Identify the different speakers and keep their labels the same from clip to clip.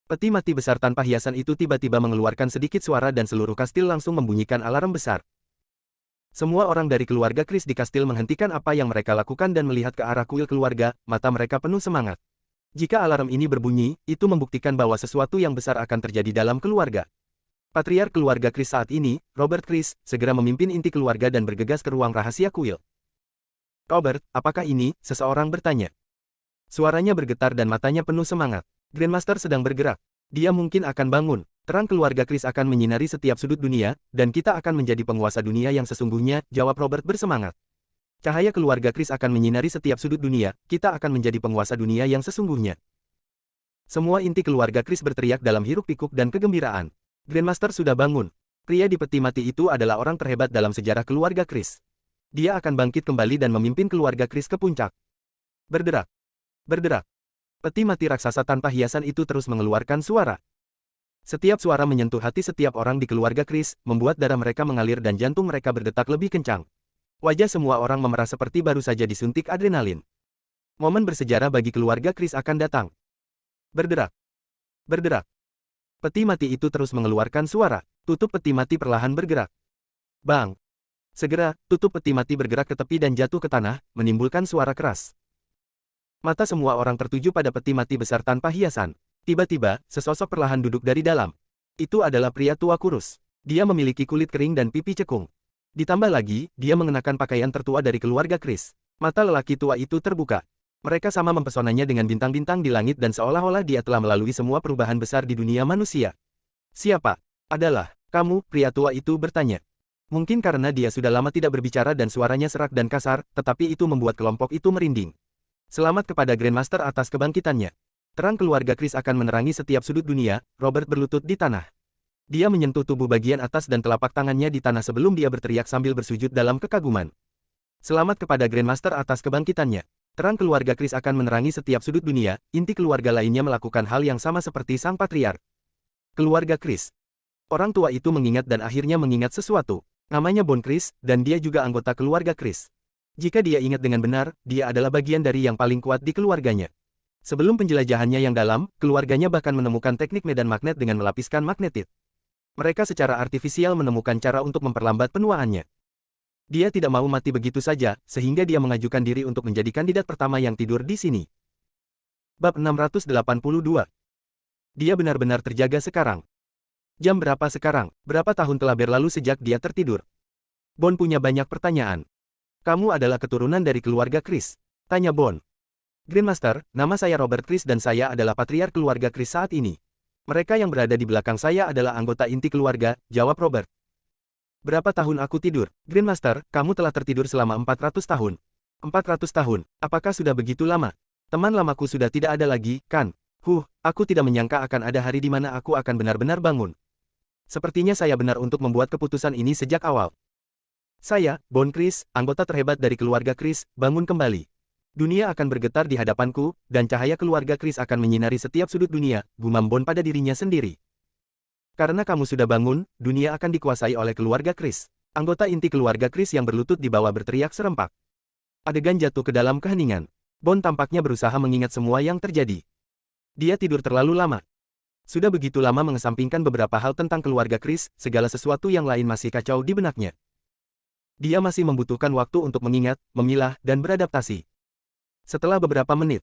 Speaker 1: Peti mati besar tanpa hiasan itu tiba-tiba mengeluarkan sedikit suara dan seluruh kastil langsung membunyikan alarm besar. Semua orang dari keluarga Chris di kastil menghentikan apa yang mereka lakukan dan melihat ke arah kuil keluarga, mata mereka penuh semangat. Jika alarm ini berbunyi, itu membuktikan bahwa sesuatu yang besar akan terjadi dalam keluarga. Patriark keluarga Chris saat ini, Robert Chris, segera memimpin inti keluarga dan bergegas ke ruang rahasia kuil. Robert, apakah ini? Seseorang bertanya. Suaranya bergetar dan matanya penuh semangat. Grandmaster sedang bergerak. Dia mungkin akan bangun. Terang keluarga Chris akan menyinari setiap sudut dunia, dan kita akan menjadi penguasa dunia yang sesungguhnya, jawab Robert bersemangat. Cahaya keluarga Chris akan menyinari setiap sudut dunia, kita akan menjadi penguasa dunia yang sesungguhnya. Semua inti keluarga Chris berteriak dalam hiruk-pikuk dan kegembiraan. Grandmaster sudah bangun. Pria di peti mati itu adalah orang terhebat dalam sejarah keluarga Chris. Dia akan bangkit kembali dan memimpin keluarga Chris ke puncak. Berderak. Berderak. Peti mati raksasa tanpa hiasan itu terus mengeluarkan suara. Setiap suara menyentuh hati setiap orang di keluarga Chris, membuat darah mereka mengalir dan jantung mereka berdetak lebih kencang. Wajah semua orang memerah seperti baru saja disuntik adrenalin. Momen bersejarah bagi keluarga Chris akan datang. Berderak. Berderak. Peti mati itu terus mengeluarkan suara. Tutup peti mati perlahan bergerak. Bang! Segera, tutup peti mati bergerak ke tepi dan jatuh ke tanah, menimbulkan suara keras. Mata semua orang tertuju pada peti mati besar tanpa hiasan. Tiba-tiba, sesosok perlahan duduk dari dalam. Itu adalah pria tua kurus. Dia memiliki kulit kering dan pipi cekung. Ditambah lagi, dia mengenakan pakaian tertua dari keluarga Chris. Mata lelaki tua itu terbuka. Mereka sama mempesonanya dengan bintang-bintang di langit dan seolah-olah dia telah melalui semua perubahan besar di dunia manusia. Siapa? Adalah, kamu, pria tua itu bertanya. Mungkin karena dia sudah lama tidak berbicara dan suaranya serak dan kasar, tetapi itu membuat kelompok itu merinding. Selamat kepada Grandmaster atas kebangkitannya. Terang keluarga Chris akan menerangi setiap sudut dunia. Robert berlutut di tanah. Dia menyentuh tubuh bagian atas dan telapak tangannya di tanah sebelum dia berteriak sambil bersujud dalam kekaguman. Selamat kepada Grandmaster atas kebangkitannya. Terang keluarga Chris akan menerangi setiap sudut dunia. Inti keluarga lainnya melakukan hal yang sama seperti sang patriark. Keluarga Chris. Orang tua itu mengingat dan akhirnya mengingat sesuatu. Namanya Bon Chris, dan dia juga anggota keluarga Chris. Jika dia ingat dengan benar, dia adalah bagian dari yang paling kuat di keluarganya. Sebelum penjelajahannya yang dalam, keluarganya bahkan menemukan teknik medan magnet dengan melapiskan magnetit. Mereka secara artifisial menemukan cara untuk memperlambat penuaannya. Dia tidak mau mati begitu saja, sehingga dia mengajukan diri untuk menjadi kandidat pertama yang tidur di sini. Bab 682. Dia benar-benar terjaga sekarang. Jam berapa sekarang? Berapa tahun telah berlalu sejak dia tertidur? Bon punya banyak pertanyaan. Kamu adalah keturunan dari keluarga Chris? Tanya Bon. Grandmaster, nama saya Robert Chris dan saya adalah patriark keluarga Chris saat ini. Mereka yang berada di belakang saya adalah anggota inti keluarga, jawab Robert. Berapa tahun aku tidur? Grandmaster, kamu telah tertidur selama 400 tahun. 400 tahun, apakah sudah begitu lama? Teman lamaku sudah tidak ada lagi, kan? Aku tidak menyangka akan ada hari di mana aku akan benar-benar bangun. Sepertinya saya benar untuk membuat keputusan ini sejak awal. Saya, Bon Chris, anggota terhebat dari keluarga Chris, bangun kembali. Dunia akan bergetar di hadapanku, dan cahaya keluarga Chris akan menyinari setiap sudut dunia, gumam Bon pada dirinya sendiri. Karena kamu sudah bangun, dunia akan dikuasai oleh keluarga Chris. Anggota inti keluarga Chris yang berlutut di bawah berteriak serempak. Adegan jatuh ke dalam keheningan. Bon tampaknya berusaha mengingat semua yang terjadi. Dia tidur terlalu lama. Sudah begitu lama mengesampingkan beberapa hal tentang keluarga Chris, segala sesuatu yang lain masih kacau di benaknya. Dia masih membutuhkan waktu untuk mengingat, memilah, dan beradaptasi. Setelah beberapa menit,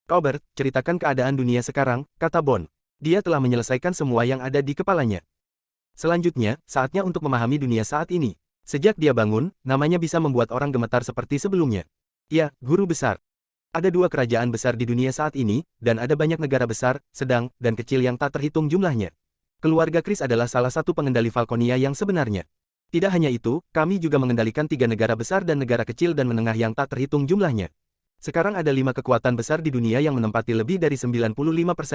Speaker 1: Robert, ceritakan keadaan dunia sekarang, kata Bon. Dia telah menyelesaikan semua yang ada di kepalanya. Selanjutnya, saatnya untuk memahami dunia saat ini. Sejak dia bangun, namanya bisa membuat orang gemetar seperti sebelumnya. Ya, guru besar. Ada dua kerajaan besar di dunia saat ini, dan ada banyak negara besar, sedang, dan kecil yang tak terhitung jumlahnya. Keluarga Chris adalah salah satu pengendali Falconia yang sebenarnya. Tidak hanya itu, kami juga mengendalikan 3 negara besar dan negara kecil dan menengah yang tak terhitung jumlahnya. Sekarang ada 5 kekuatan besar di dunia yang menempati lebih dari 95%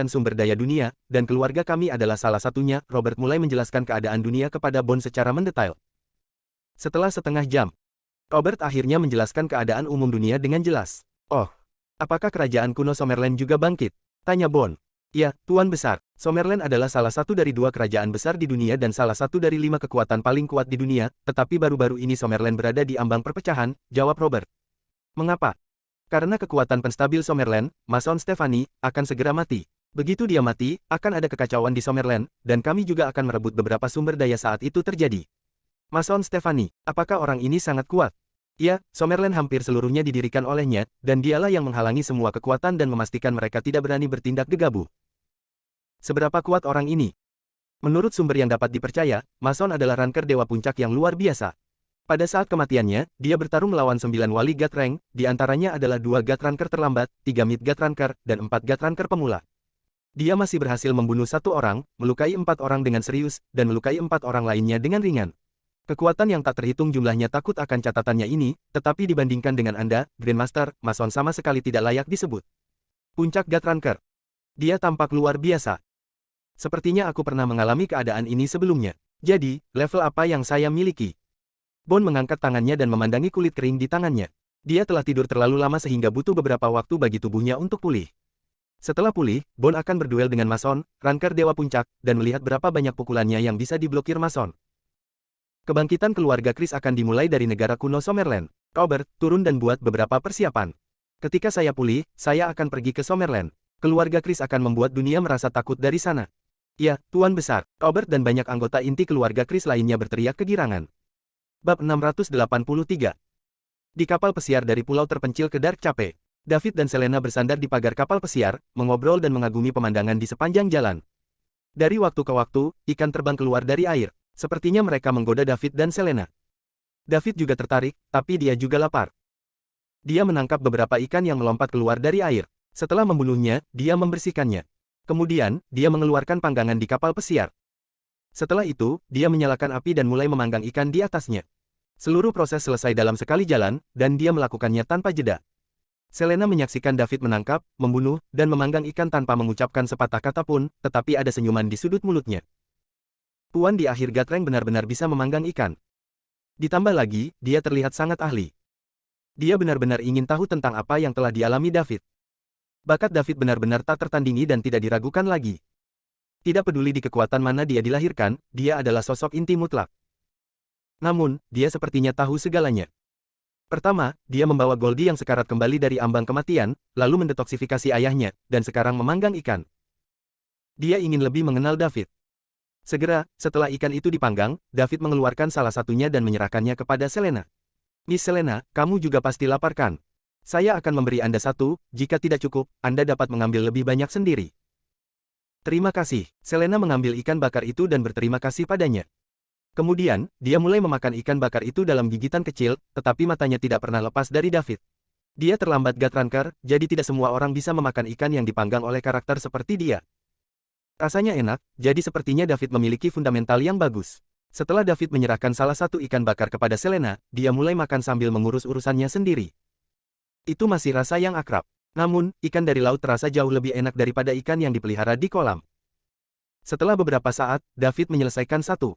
Speaker 1: sumber daya dunia, dan keluarga kami adalah salah satunya. Robert mulai menjelaskan keadaan dunia kepada Bon secara mendetail. Setelah setengah jam, Robert akhirnya menjelaskan keadaan umum dunia dengan jelas. Oh, apakah kerajaan kuno Summerland juga bangkit? Tanya Bon. Ya, Tuan Besar. Summerland adalah salah satu dari 2 kerajaan besar di dunia dan salah satu dari 5 kekuatan paling kuat di dunia, tetapi baru-baru ini Summerland berada di ambang perpecahan, jawab Robert. Mengapa? Karena kekuatan penstabil Summerland, Mason Stephanie, akan segera mati. Begitu dia mati, akan ada kekacauan di Summerland, dan kami juga akan merebut beberapa sumber daya saat itu terjadi. Mason Stefani, apakah orang ini sangat kuat? Ya, Summerland hampir seluruhnya didirikan olehnya, dan dialah yang menghalangi semua kekuatan dan memastikan mereka tidak berani bertindak gegabah. Seberapa kuat orang ini? Menurut sumber yang dapat dipercaya, Mason adalah ranker Dewa Puncak yang luar biasa. Pada saat kematiannya, dia bertarung melawan 9 wali God Rank, di antaranya adalah 2 God Ranker terlambat, 3 Mid God Ranker, dan 4 God Ranker pemula. Dia masih berhasil membunuh 1 orang, melukai 4 orang dengan serius, dan melukai 4 orang lainnya dengan ringan. Kekuatan yang tak terhitung jumlahnya takut akan catatannya ini, tetapi dibandingkan dengan Anda, Grandmaster, Mason sama sekali tidak layak disebut. Puncak God Ranker. Dia tampak luar biasa. Sepertinya aku pernah mengalami keadaan ini sebelumnya. Jadi, level apa yang saya miliki? Bond mengangkat tangannya dan memandangi kulit kering di tangannya. Dia telah tidur terlalu lama sehingga butuh beberapa waktu bagi tubuhnya untuk pulih. Setelah pulih, Bond akan berduel dengan Mason, ranker Dewa Puncak, dan melihat berapa banyak pukulannya yang bisa diblokir Mason. Kebangkitan keluarga Chris akan dimulai dari negara kuno Summerland. Robert, turun dan buat beberapa persiapan. Ketika saya pulih, saya akan pergi ke Summerland. Keluarga Chris akan membuat dunia merasa takut dari sana. Ya, Tuan Besar. Robert dan banyak anggota inti keluarga Chris lainnya berteriak kegirangan. Bab 683. Di kapal pesiar dari pulau terpencil ke Dark Cape, David dan Selena bersandar di pagar kapal pesiar, mengobrol dan mengagumi pemandangan di sepanjang jalan. Dari waktu ke waktu, ikan terbang keluar dari air. Sepertinya mereka menggoda David dan Selena. David juga tertarik, tapi dia juga lapar. Dia menangkap beberapa ikan yang melompat keluar dari air. Setelah membunuhnya, dia membersihkannya. Kemudian, dia mengeluarkan panggangan di kapal pesiar. Setelah itu, dia menyalakan api dan mulai memanggang ikan di atasnya. Seluruh proses selesai dalam sekali jalan, dan dia melakukannya tanpa jeda. Selena menyaksikan David menangkap, membunuh, dan memanggang ikan tanpa mengucapkan sepatah kata pun, tetapi ada senyuman di sudut mulutnya. Tuan di akhir God Rank benar-benar bisa memanggang ikan. Ditambah lagi, dia terlihat sangat ahli. Dia benar-benar ingin tahu tentang apa yang telah dialami David. Bakat David benar-benar tak tertandingi dan tidak diragukan lagi. Tidak peduli di kekuatan mana dia dilahirkan, dia adalah sosok inti mutlak. Namun, dia sepertinya tahu segalanya. Pertama, dia membawa Goldie yang sekarat kembali dari ambang kematian, lalu mendetoksifikasi ayahnya, dan sekarang memanggang ikan. Dia ingin lebih mengenal David. Segera, setelah ikan itu dipanggang, David mengeluarkan salah satunya dan menyerahkannya kepada Selena. Miss Selena, kamu juga pasti lapar kan? Saya akan memberi Anda satu, jika tidak cukup, Anda dapat mengambil lebih banyak sendiri. Terima kasih. Selena mengambil ikan bakar itu dan berterima kasih padanya. Kemudian, dia mulai memakan ikan bakar itu dalam gigitan kecil, tetapi matanya tidak pernah lepas dari David. Dia terlambat God Ranker, jadi tidak semua orang bisa memakan ikan yang dipanggang oleh karakter seperti dia. Rasanya enak, jadi sepertinya David memiliki fundamental yang bagus. Setelah David menyerahkan salah satu ikan bakar kepada Selena, dia mulai makan sambil mengurus urusannya sendiri. Itu masih rasa yang akrab. Namun, ikan dari laut terasa jauh lebih enak daripada ikan yang dipelihara di kolam. Setelah beberapa saat, David menyelesaikan satu.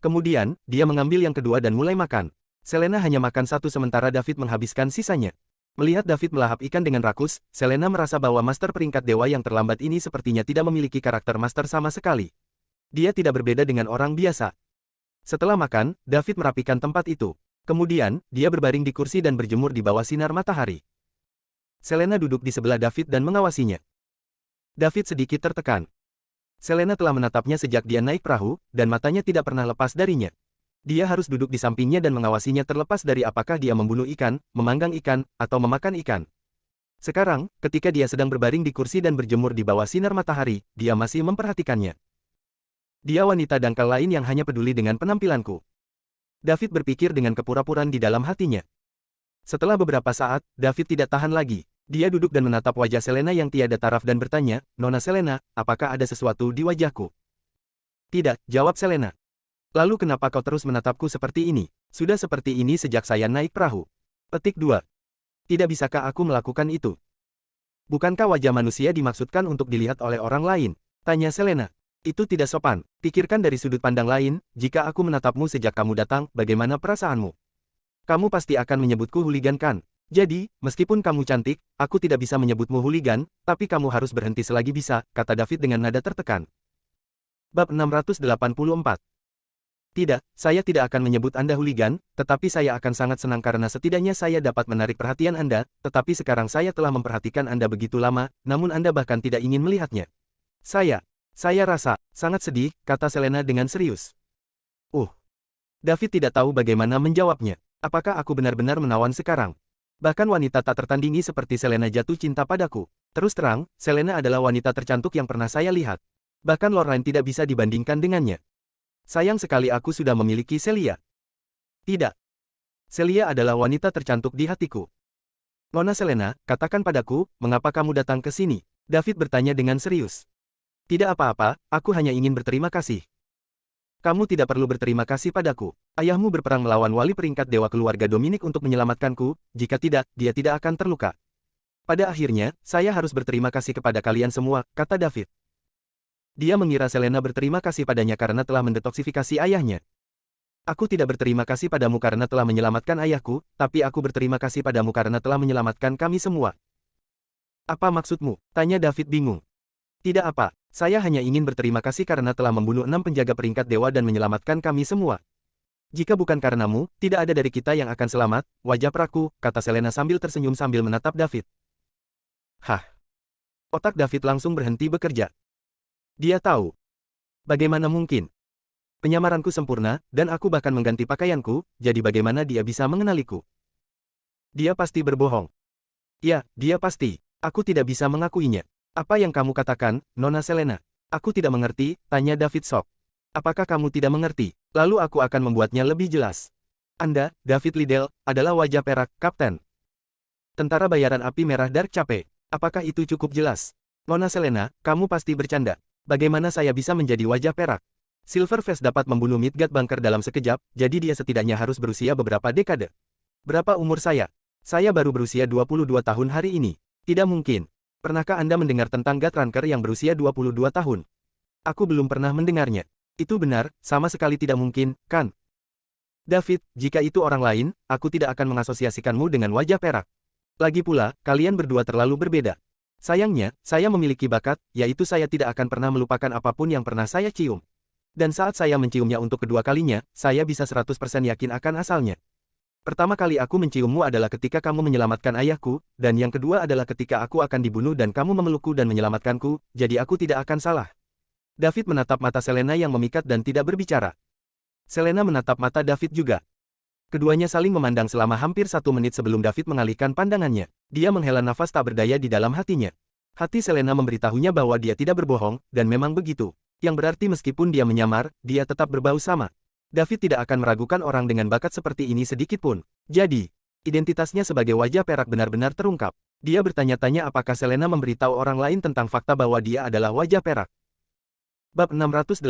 Speaker 1: Kemudian, dia mengambil yang kedua dan mulai makan. Selena hanya makan satu sementara David menghabiskan sisanya. Melihat David melahap ikan dengan rakus, Selena merasa bahwa master peringkat dewa yang terlambat ini sepertinya tidak memiliki karakter master sama sekali. Dia tidak berbeda dengan orang biasa. Setelah makan, David merapikan tempat itu. Kemudian, dia berbaring di kursi dan berjemur di bawah sinar matahari. Selena duduk di sebelah David dan mengawasinya. David sedikit tertekan. Selena telah menatapnya sejak dia naik perahu, dan matanya tidak pernah lepas darinya. Dia harus duduk di sampingnya dan mengawasinya terlepas dari apakah dia membunuh ikan, memanggang ikan, atau memakan ikan. Sekarang, ketika dia sedang berbaring di kursi dan berjemur di bawah sinar matahari, dia masih memperhatikannya. Dia wanita dangkal lain yang hanya peduli dengan penampilanku. David berpikir dengan kepura-puraan di dalam hatinya. Setelah beberapa saat, David tidak tahan lagi. Dia duduk dan menatap wajah Selena yang tiada taraf dan bertanya, "Nona Selena, apakah ada sesuatu di wajahku?" "Tidak," jawab Selena. "Lalu kenapa kau terus menatapku seperti ini?" "Sudah seperti ini sejak saya naik perahu." Petik 2. Tidak bisakah aku melakukan itu? Bukankah wajah manusia dimaksudkan untuk dilihat oleh orang lain? Tanya Selena. Itu tidak sopan. Pikirkan dari sudut pandang lain, jika aku menatapmu sejak kamu datang, bagaimana perasaanmu? Kamu pasti akan menyebutku hooligan kan? Jadi, meskipun kamu cantik, aku tidak bisa menyebutmu hooligan, tapi kamu harus berhenti selagi bisa, kata David dengan nada tertekan. Bab 684. Tidak, saya tidak akan menyebut Anda hooligan, tetapi saya akan sangat senang karena setidaknya saya dapat menarik perhatian Anda, tetapi sekarang saya telah memperhatikan Anda begitu lama, namun Anda bahkan tidak ingin melihatnya. Saya rasa, sangat sedih, kata Selena dengan serius. David tidak tahu bagaimana menjawabnya. Apakah aku benar-benar menawan sekarang? Bahkan wanita tak tertandingi seperti Selena jatuh cinta padaku. Terus terang, Selena adalah wanita tercantik yang pernah saya lihat. Bahkan Lorraine tidak bisa dibandingkan dengannya. Sayang sekali aku sudah memiliki Celia. Tidak. Celia adalah wanita tercantik di hatiku. Nona Selena, katakan padaku, mengapa kamu datang ke sini? David bertanya dengan serius. Tidak apa-apa, aku hanya ingin berterima kasih. Kamu tidak perlu berterima kasih padaku. Ayahmu berperang melawan wali peringkat dewa keluarga Dominic untuk menyelamatkanku, jika tidak, dia tidak akan terluka. Pada akhirnya, saya harus berterima kasih kepada kalian semua, kata David. Dia mengira Selena berterima kasih padanya karena telah mendetoksifikasi ayahnya. Aku tidak berterima kasih padamu karena telah menyelamatkan ayahku, tapi aku berterima kasih padamu karena telah menyelamatkan kami semua. Apa maksudmu? Tanya David bingung. Tidak apa, saya hanya ingin berterima kasih karena telah membunuh 6 penjaga peringkat dewa dan menyelamatkan kami semua. Jika bukan karenamu, tidak ada dari kita yang akan selamat, wajah peraku, kata Selena sambil tersenyum sambil menatap David. Hah? Otak David langsung berhenti bekerja. Dia tahu. Bagaimana mungkin? Penyamaranku sempurna, dan aku bahkan mengganti pakaianku, jadi bagaimana dia bisa mengenaliku? Dia pasti berbohong. Ya, dia pasti. Aku tidak bisa mengakuinya. Apa yang kamu katakan, Nona Selena? Aku tidak mengerti, tanya David shock. Apakah kamu tidak mengerti? Lalu aku akan membuatnya lebih jelas. Anda, David Liddell, adalah wajah perak, Kapten. Tentara bayaran api merah Dark Cape. Apakah itu cukup jelas? Nona Selena, kamu pasti bercanda. Bagaimana saya bisa menjadi wajah perak? Silverface dapat membunuh Midgard Bunker dalam sekejap, jadi dia setidaknya harus berusia beberapa dekade. Berapa umur saya? Saya baru berusia 22 tahun hari ini. Tidak mungkin. Pernahkah Anda mendengar tentang Gatranker yang berusia 22 tahun? Aku belum pernah mendengarnya. Itu benar, sama sekali tidak mungkin, kan? David, jika itu orang lain, aku tidak akan mengasosiasikanmu dengan wajah perak. Lagi pula, kalian berdua terlalu berbeda. Sayangnya, saya memiliki bakat, yaitu saya tidak akan pernah melupakan apapun yang pernah saya cium. Dan saat saya menciumnya untuk kedua kalinya, saya bisa 100% yakin akan asalnya. Pertama kali aku menciummu adalah ketika kamu menyelamatkan ayahku, dan yang kedua adalah ketika aku akan dibunuh dan kamu memelukku dan menyelamatkanku, jadi aku tidak akan salah. David menatap mata Selena yang memikat dan tidak berbicara. Selena menatap mata David juga. Keduanya saling memandang selama hampir 1 menit sebelum David mengalihkan pandangannya. Dia menghela nafas tak berdaya di dalam hatinya. Hati Selena memberitahunya bahwa dia tidak berbohong, dan memang begitu. Yang berarti meskipun dia menyamar, dia tetap berbau sama. David tidak akan meragukan orang dengan bakat seperti ini sedikit pun. Jadi, identitasnya sebagai wajah perak benar-benar terungkap. Dia bertanya-tanya apakah Selena memberitahu orang lain tentang fakta bahwa dia adalah wajah perak. Bab 685.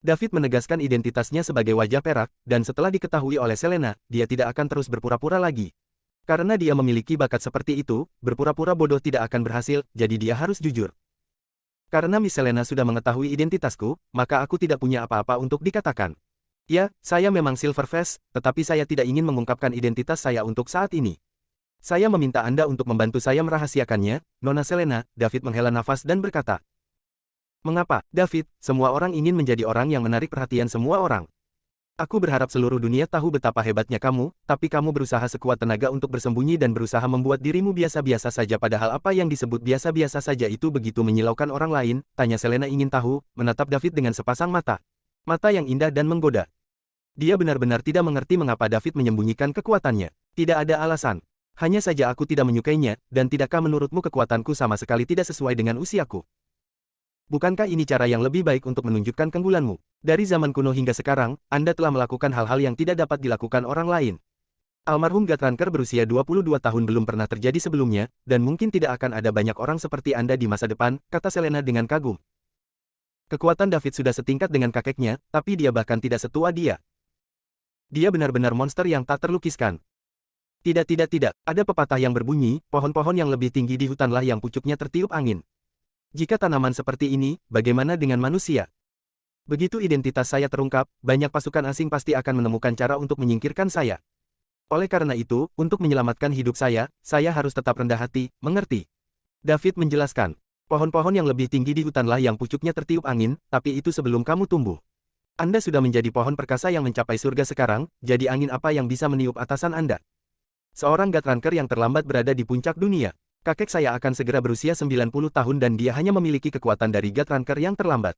Speaker 1: David menegaskan identitasnya sebagai wajah perak, dan setelah diketahui oleh Selena, dia tidak akan terus berpura-pura lagi. Karena dia memiliki bakat seperti itu, berpura-pura bodoh tidak akan berhasil, jadi dia harus jujur. Karena Miss Selena sudah mengetahui identitasku, maka aku tidak punya apa-apa untuk dikatakan. Ya, saya memang Silverface, tetapi saya tidak ingin mengungkapkan identitas saya untuk saat ini. Saya meminta Anda untuk membantu saya merahasiakannya, Nona Selena. David menghela nafas dan berkata. Mengapa, David, semua orang ingin menjadi orang yang menarik perhatian semua orang. Aku berharap seluruh dunia tahu betapa hebatnya kamu, tapi kamu berusaha sekuat tenaga untuk bersembunyi dan berusaha membuat dirimu biasa-biasa saja padahal apa yang disebut biasa-biasa saja itu begitu menyilaukan orang lain, tanya Selena ingin tahu, menatap David dengan sepasang mata. Mata yang indah dan menggoda. Dia benar-benar tidak mengerti mengapa David menyembunyikan kekuatannya. Tidak ada alasan. Hanya saja aku tidak menyukainya, dan tidakkah menurutmu kekuatanku sama sekali tidak sesuai dengan usiaku? Bukankah ini cara yang lebih baik untuk menunjukkan keunggulanmu? Dari zaman kuno hingga sekarang, Anda telah melakukan hal-hal yang tidak dapat dilakukan orang lain. Almarhum Gatranker berusia 22 tahun belum pernah terjadi sebelumnya, dan mungkin tidak akan ada banyak orang seperti Anda di masa depan, kata Selena dengan kagum. Kekuatan David sudah setingkat dengan kakeknya, tapi dia bahkan tidak setua dia. Dia benar-benar monster yang tak terlukiskan. Tidak, ada pepatah yang berbunyi, pohon-pohon yang lebih tinggi di hutanlah yang pucuknya tertiup angin. Jika tanaman seperti ini, bagaimana dengan manusia? Begitu identitas saya terungkap, banyak pasukan asing pasti akan menemukan cara untuk menyingkirkan saya. Oleh karena itu, untuk menyelamatkan hidup saya harus tetap rendah hati, mengerti? David menjelaskan, pohon-pohon yang lebih tinggi di hutanlah yang pucuknya tertiup angin, tapi itu sebelum kamu tumbuh. Anda sudah menjadi pohon perkasa yang mencapai surga sekarang, jadi angin apa yang bisa meniup atasan Anda? Seorang Gatranker yang terlambat berada di puncak dunia. Kakek saya akan segera berusia 90 tahun dan dia hanya memiliki kekuatan dari Gatranker yang terlambat.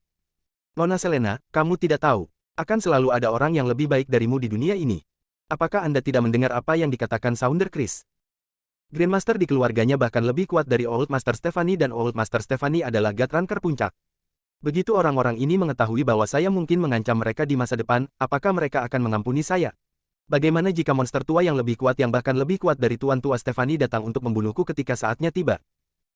Speaker 1: Nona Selena, kamu tidak tahu. Akan selalu ada orang yang lebih baik darimu di dunia ini. Apakah Anda tidak mendengar apa yang dikatakan Sounder Chris? Grandmaster di keluarganya bahkan lebih kuat dari Old Master Stephanie dan Old Master Stephanie adalah Gatranker puncak. Begitu orang-orang ini mengetahui bahwa saya mungkin mengancam mereka di masa depan, apakah mereka akan mengampuni saya? Bagaimana jika monster tua yang lebih kuat yang bahkan lebih kuat dari Tuan Tua Stephanie datang untuk membunuhku ketika saatnya tiba?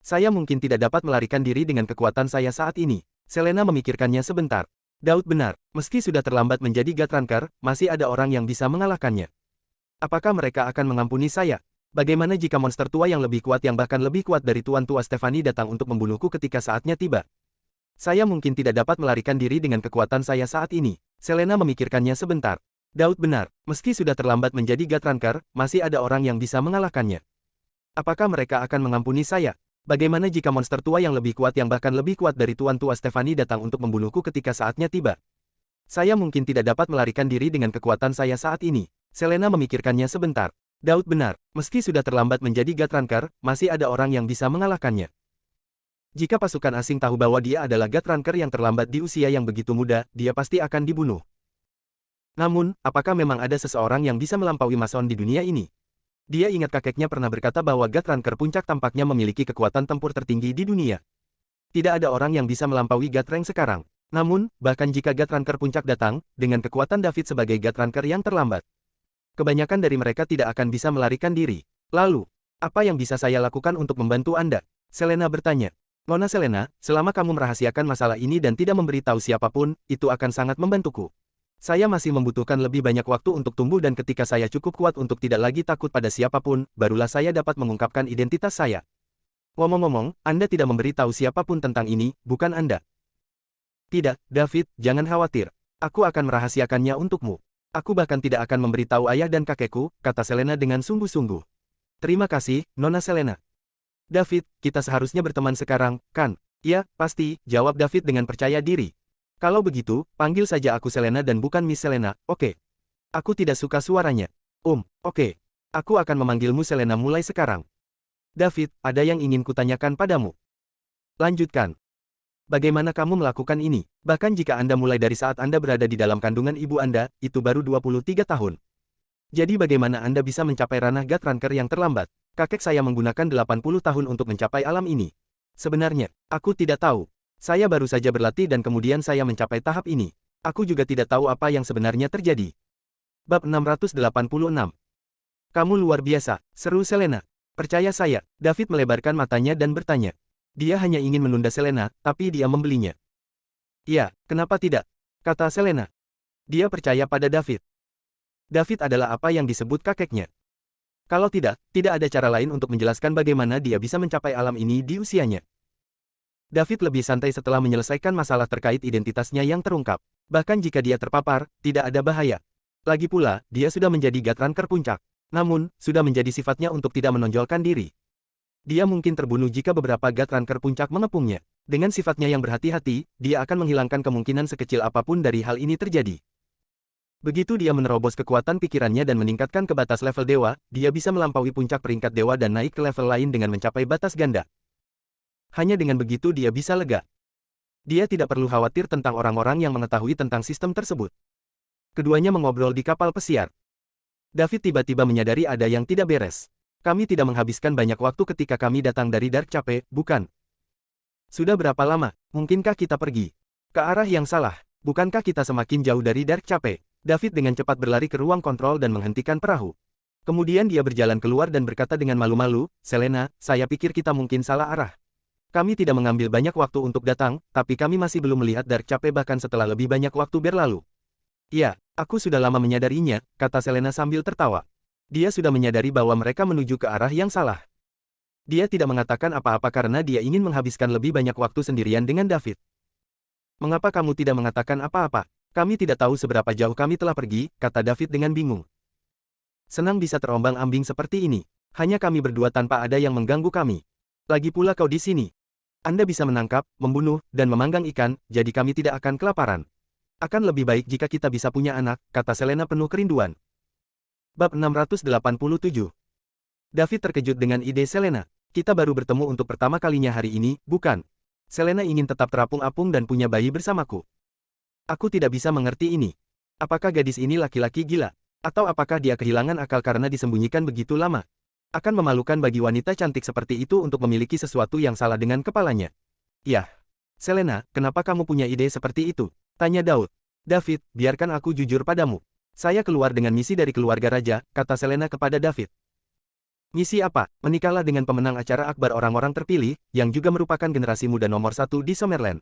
Speaker 1: Saya mungkin tidak dapat melarikan diri dengan kekuatan saya saat ini. Selena memikirkannya sebentar. Daud benar, meski sudah terlambat menjadi Gatranker, masih ada orang yang bisa mengalahkannya. Apakah mereka akan mengampuni saya? Bagaimana jika monster tua yang lebih kuat yang bahkan lebih kuat dari Tuan Tua Stephanie datang untuk membunuhku ketika saatnya tiba? Saya mungkin tidak dapat melarikan diri dengan kekuatan saya saat ini. Selena memikirkannya sebentar. Daud benar, meski sudah terlambat menjadi Gatranker, masih ada orang yang bisa mengalahkannya. Apakah mereka akan mengampuni saya? Bagaimana jika monster tua yang lebih kuat yang bahkan lebih kuat dari Tuan Tua Stephanie datang untuk membunuhku ketika saatnya tiba? Saya mungkin tidak dapat melarikan diri dengan kekuatan saya saat ini. Selena memikirkannya sebentar. Daud benar, meski sudah terlambat menjadi Gatranker, masih ada orang yang bisa mengalahkannya. Jika pasukan asing tahu bahwa dia adalah Gatranker yang terlambat di usia yang begitu muda, dia pasti akan dibunuh. Namun, apakah memang ada seseorang yang bisa melampaui Mason di dunia ini? Dia ingat kakeknya pernah berkata bahwa Gatranker puncak tampaknya memiliki kekuatan tempur tertinggi di dunia. Tidak ada orang yang bisa melampaui Gatrank sekarang. Namun, bahkan jika Gatranker puncak datang, dengan kekuatan David sebagai Gatranker yang terlambat, kebanyakan dari mereka tidak akan bisa melarikan diri. Lalu, apa yang bisa saya lakukan untuk membantu Anda? Selena bertanya. Nona Selena, selama kamu merahasiakan masalah ini dan tidak memberitahu siapapun, itu akan sangat membantuku. Saya masih membutuhkan lebih banyak waktu untuk tumbuh dan ketika saya cukup kuat untuk tidak lagi takut pada siapapun, barulah saya dapat mengungkapkan identitas saya. Ngomong-ngomong, Anda tidak memberitahu siapapun tentang ini, bukan Anda? Tidak, David, jangan khawatir. Aku akan merahasiakannya untukmu. Aku bahkan tidak akan memberitahu ayah dan kakekku, kata Selena dengan sungguh-sungguh. Terima kasih, Nona Selena. David, kita seharusnya berteman sekarang, kan? Ya, pasti, jawab David dengan percaya diri. Kalau begitu, panggil saja aku Selena dan bukan Miss Selena, oke? Aku tidak suka suaranya. Oke. Aku akan memanggilmu Selena mulai sekarang. David, ada yang ingin kutanyakan padamu. Lanjutkan. Bagaimana kamu melakukan ini? Bahkan jika Anda mulai dari saat Anda berada di dalam kandungan ibu Anda, itu baru 23 tahun. Jadi bagaimana Anda bisa mencapai ranah Gatranker yang terlambat? Kakek saya menggunakan 80 tahun untuk mencapai alam ini. Sebenarnya, aku tidak tahu. Saya baru saja berlatih dan kemudian saya mencapai tahap ini. Aku juga tidak tahu apa yang sebenarnya terjadi. Bab 686. Kamu luar biasa, seru Selena. Percaya saya, David melebarkan matanya dan bertanya. Dia hanya ingin menunda Selena, tapi dia membelinya. Ya, kenapa tidak? Kata Selena. Dia percaya pada David. David adalah apa yang disebut kakeknya. Kalau tidak ada cara lain untuk menjelaskan bagaimana dia bisa mencapai alam ini di usianya. David lebih santai setelah menyelesaikan masalah terkait identitasnya yang terungkap. Bahkan jika dia terpapar, tidak ada bahaya. Lagi pula, dia sudah menjadi Gatranker puncak. Namun, sudah menjadi sifatnya untuk tidak menonjolkan diri. Dia mungkin terbunuh jika beberapa Gatranker puncak mengepungnya. Dengan sifatnya yang berhati-hati, dia akan menghilangkan kemungkinan sekecil apapun dari hal ini terjadi. Begitu dia menerobos kekuatan pikirannya dan meningkatkan ke batas level dewa, dia bisa melampaui puncak peringkat dewa dan naik ke level lain dengan mencapai batas ganda. Hanya dengan begitu dia bisa lega. Dia tidak perlu khawatir tentang orang-orang yang mengetahui tentang sistem tersebut. Keduanya mengobrol di kapal pesiar. David tiba-tiba menyadari ada yang tidak beres. Kami tidak menghabiskan banyak waktu ketika kami datang dari Dark Cape, bukan? Sudah berapa lama? Mungkinkah kita pergi ke arah yang salah? Bukankah kita semakin jauh dari Dark Cape? David dengan cepat berlari ke ruang kontrol dan menghentikan perahu. Kemudian dia berjalan keluar dan berkata dengan malu-malu, Selena, saya pikir kita mungkin salah arah. Kami tidak mengambil banyak waktu untuk datang, tapi kami masih belum melihat Dark Cape bahkan setelah lebih banyak waktu berlalu. Ya, aku sudah lama menyadarinya, kata Selena sambil tertawa. Dia sudah menyadari bahwa mereka menuju ke arah yang salah. Dia tidak mengatakan apa-apa karena dia ingin menghabiskan lebih banyak waktu sendirian dengan David. Mengapa kamu tidak mengatakan apa-apa? Kami tidak tahu seberapa jauh kami telah pergi, kata David dengan bingung. Senang bisa terombang-ambing seperti ini. Hanya kami berdua tanpa ada yang mengganggu kami. Lagi pula kau di sini. Anda bisa menangkap, membunuh, dan memanggang ikan, jadi kami tidak akan kelaparan. Akan lebih baik jika kita bisa punya anak, kata Selena penuh kerinduan. Bab 687. David terkejut dengan ide Selena. Kita baru bertemu untuk pertama kalinya hari ini, bukan? Selena ingin tetap terapung-apung dan punya bayi bersamaku. Aku tidak bisa mengerti ini. Apakah gadis ini laki-laki gila? Atau apakah dia kehilangan akal karena disembunyikan begitu lama? Akan memalukan bagi wanita cantik seperti itu untuk memiliki sesuatu yang salah dengan kepalanya. Yah. Selena, kenapa kamu punya ide seperti itu? Tanya Daud. David, biarkan aku jujur padamu. Saya keluar dengan misi dari keluarga raja, kata Selena kepada David. Misi apa? Menikahlah dengan pemenang acara akbar orang-orang terpilih, yang juga merupakan generasi muda nomor 1 di Summerland.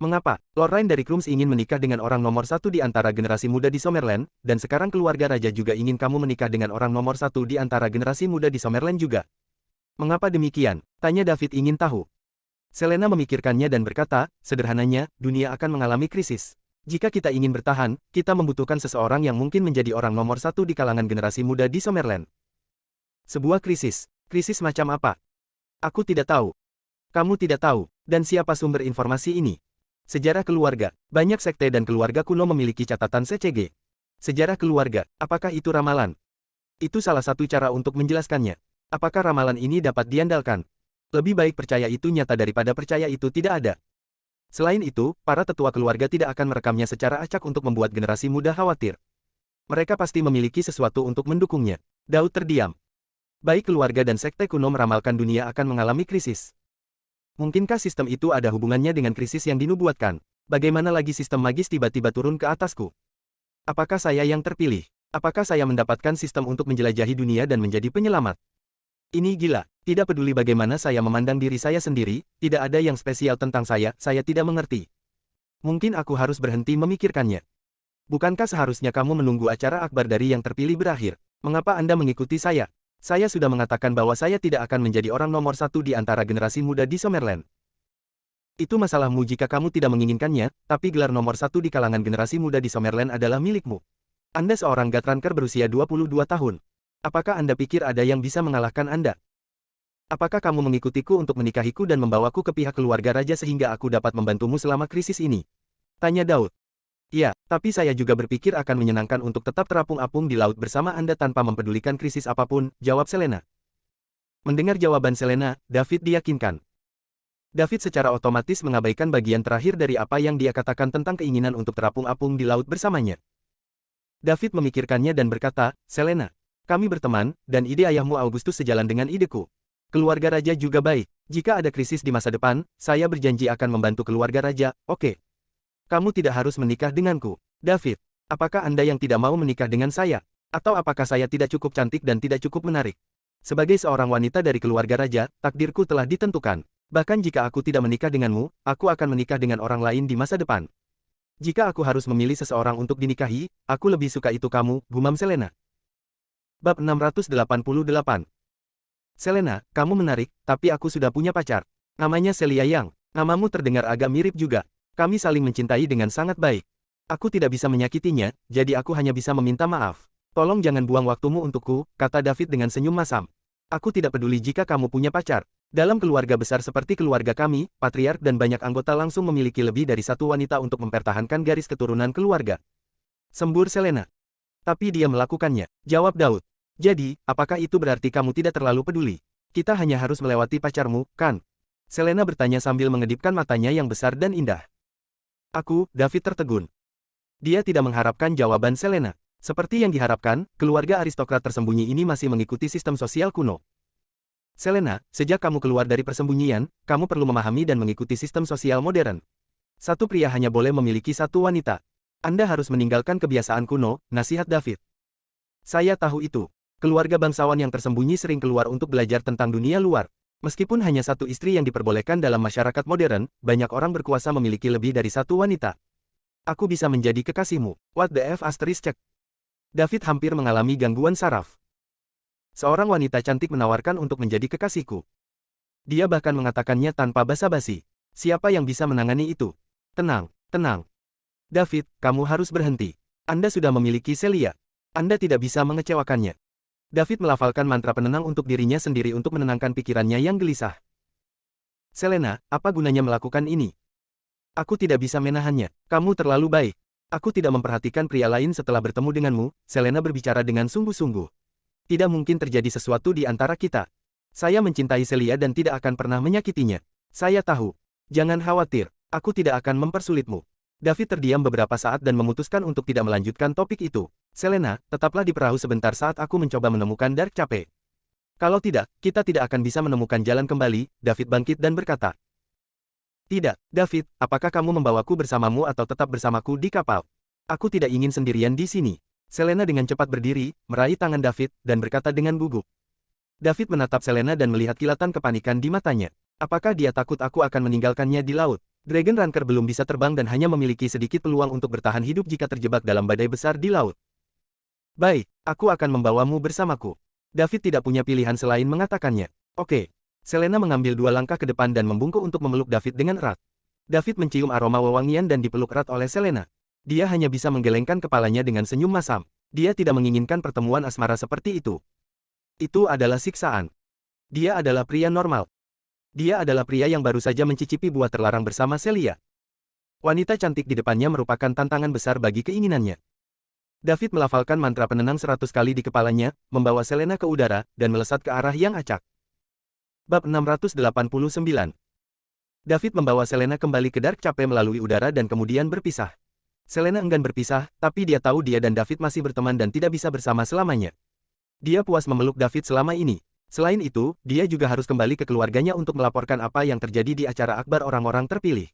Speaker 1: Mengapa? Lorraine dari Krums ingin menikah dengan orang nomor 1 di antara generasi muda di Summerland, dan sekarang keluarga raja juga ingin kamu menikah dengan orang nomor 1 di antara generasi muda di Summerland juga. Mengapa demikian? Tanya David ingin tahu. Selena memikirkannya dan berkata, sederhananya, dunia akan mengalami krisis. Jika kita ingin bertahan, kita membutuhkan seseorang yang mungkin menjadi orang nomor 1 di kalangan generasi muda di Summerland. Sebuah krisis. Krisis macam apa? Aku tidak tahu. Kamu tidak tahu. Dan siapa sumber informasi ini? Sejarah keluarga. Banyak sekte dan keluarga kuno memiliki catatan CCG. Sejarah keluarga. Apakah itu ramalan? Itu salah satu cara untuk menjelaskannya. Apakah ramalan ini dapat diandalkan? Lebih baik percaya itu nyata daripada percaya itu tidak ada. Selain itu, para tetua keluarga tidak akan merekamnya secara acak untuk membuat generasi muda khawatir. Mereka pasti memiliki sesuatu untuk mendukungnya. Daud terdiam. Baik keluarga dan sekte kuno meramalkan dunia akan mengalami krisis. Mungkinkah sistem itu ada hubungannya dengan krisis yang dinubuatkan? Bagaimana lagi sistem magis tiba-tiba turun ke atasku? Apakah saya yang terpilih? Apakah saya mendapatkan sistem untuk menjelajahi dunia dan menjadi penyelamat? Ini gila. Tidak peduli bagaimana saya memandang diri saya sendiri, tidak ada yang spesial tentang saya tidak mengerti. Mungkin aku harus berhenti memikirkannya. Bukankah seharusnya kamu menunggu acara akbar dari yang terpilih berakhir? Mengapa Anda mengikuti saya? Saya sudah mengatakan bahwa saya tidak akan menjadi orang nomor 1 di antara generasi muda di Summerland. Itu masalahmu jika kamu tidak menginginkannya, tapi gelar nomor 1 di kalangan generasi muda di Summerland adalah milikmu. Anda seorang Gatranker berusia 22 tahun. Apakah Anda pikir ada yang bisa mengalahkan Anda? Apakah kamu mengikutiku untuk menikahiku dan membawaku ke pihak keluarga raja sehingga aku dapat membantumu selama krisis ini? Tanya Daud. Ya, tapi saya juga berpikir akan menyenangkan untuk tetap terapung-apung di laut bersama Anda tanpa mempedulikan krisis apapun, jawab Selena. Mendengar jawaban Selena, David diyakinkan. David secara otomatis mengabaikan bagian terakhir dari apa yang dia katakan tentang keinginan untuk terapung-apung di laut bersamanya. David memikirkannya dan berkata, Selena, kami berteman, dan ide ayahmu Augustus sejalan dengan ideku. Keluarga raja juga baik. Jika ada krisis di masa depan, saya berjanji akan membantu keluarga raja, oke. Kamu tidak harus menikah denganku. David, apakah Anda yang tidak mau menikah dengan saya? Atau apakah saya tidak cukup cantik dan tidak cukup menarik? Sebagai seorang wanita dari keluarga raja, takdirku telah ditentukan. Bahkan jika aku tidak menikah denganmu, aku akan menikah dengan orang lain di masa depan. Jika aku harus memilih seseorang untuk dinikahi, aku lebih suka itu kamu, gumam Selena. Bab 688. Selena, kamu menarik, tapi aku sudah punya pacar. Namanya Celia Yang. Namamu terdengar agak mirip juga. Kami saling mencintai dengan sangat baik. Aku tidak bisa menyakitinya, jadi aku hanya bisa meminta maaf. Tolong jangan buang waktumu untukku, kata David dengan senyum masam. Aku tidak peduli jika kamu punya pacar. Dalam keluarga besar seperti keluarga kami, patriark dan banyak anggota langsung memiliki lebih dari satu wanita untuk mempertahankan garis keturunan keluarga. Sembur Selena. Tapi dia melakukannya, jawab Daud. Jadi, apakah itu berarti kamu tidak terlalu peduli? Kita hanya harus melewati pacarmu, kan? Selena bertanya sambil mengedipkan matanya yang besar dan indah. Aku, David tertegun. Dia tidak mengharapkan jawaban Selena. Seperti yang diharapkan, keluarga aristokrat tersembunyi ini masih mengikuti sistem sosial kuno. Selena, sejak kamu keluar dari persembunyian, kamu perlu memahami dan mengikuti sistem sosial modern. Satu pria hanya boleh memiliki satu wanita. Anda harus meninggalkan kebiasaan kuno, nasihat David. Saya tahu itu. Keluarga bangsawan yang tersembunyi sering keluar untuk belajar tentang dunia luar. Meskipun hanya satu istri yang diperbolehkan dalam masyarakat modern, banyak orang berkuasa memiliki lebih dari satu wanita. Aku bisa menjadi kekasihmu. What the F***? David hampir mengalami gangguan saraf. Seorang wanita cantik menawarkan untuk menjadi kekasihku. Dia bahkan mengatakannya tanpa basa-basi. Siapa yang bisa menangani itu? Tenang, tenang. David, kamu harus berhenti. Anda sudah memiliki Celia. Anda tidak bisa mengecewakannya. David melafalkan mantra penenang untuk dirinya sendiri untuk menenangkan pikirannya yang gelisah. Selena, apa gunanya melakukan ini? Aku tidak bisa menahannya. Kamu terlalu baik. Aku tidak memperhatikan pria lain setelah bertemu denganmu, Selena berbicara dengan sungguh-sungguh. Tidak mungkin terjadi sesuatu di antara kita. Saya mencintai Celia dan tidak akan pernah menyakitinya. Saya tahu. Jangan khawatir, aku tidak akan mempersulitmu. David terdiam beberapa saat dan memutuskan untuk tidak melanjutkan topik itu. Selena, tetaplah di perahu sebentar saat aku mencoba menemukan Dark Cape. Kalau tidak, kita tidak akan bisa menemukan jalan kembali, David bangkit dan berkata. Tidak, David, apakah kamu membawaku bersamamu atau tetap bersamaku di kapal? Aku tidak ingin sendirian di sini. Selena dengan cepat berdiri, meraih tangan David, dan berkata dengan gugup. David menatap Selena dan melihat kilatan kepanikan di matanya. Apakah dia takut aku akan meninggalkannya di laut? Dragon Ranker belum bisa terbang dan hanya memiliki sedikit peluang untuk bertahan hidup jika terjebak dalam badai besar di laut. Baik, aku akan membawamu bersamaku. David tidak punya pilihan selain mengatakannya. Oke. Selena mengambil 2 langkah ke depan dan membungkuk untuk memeluk David dengan erat. David mencium aroma wewangian dan dipeluk erat oleh Selena. Dia hanya bisa menggelengkan kepalanya dengan senyum masam. Dia tidak menginginkan pertemuan asmara seperti itu. Itu adalah siksaan. Dia adalah pria normal. Dia adalah pria yang baru saja mencicipi buah terlarang bersama Celia. Wanita cantik di depannya merupakan tantangan besar bagi keinginannya. David melafalkan mantra penenang 100 kali di kepalanya, membawa Selena ke udara, dan melesat ke arah yang acak. Bab 689. David membawa Selena kembali ke Dark Cape melalui udara dan kemudian berpisah. Selena enggan berpisah, tapi dia tahu dia dan David masih berteman dan tidak bisa bersama selamanya. Dia puas memeluk David selama ini. Selain itu, dia juga harus kembali ke keluarganya untuk melaporkan apa yang terjadi di acara akbar orang-orang terpilih.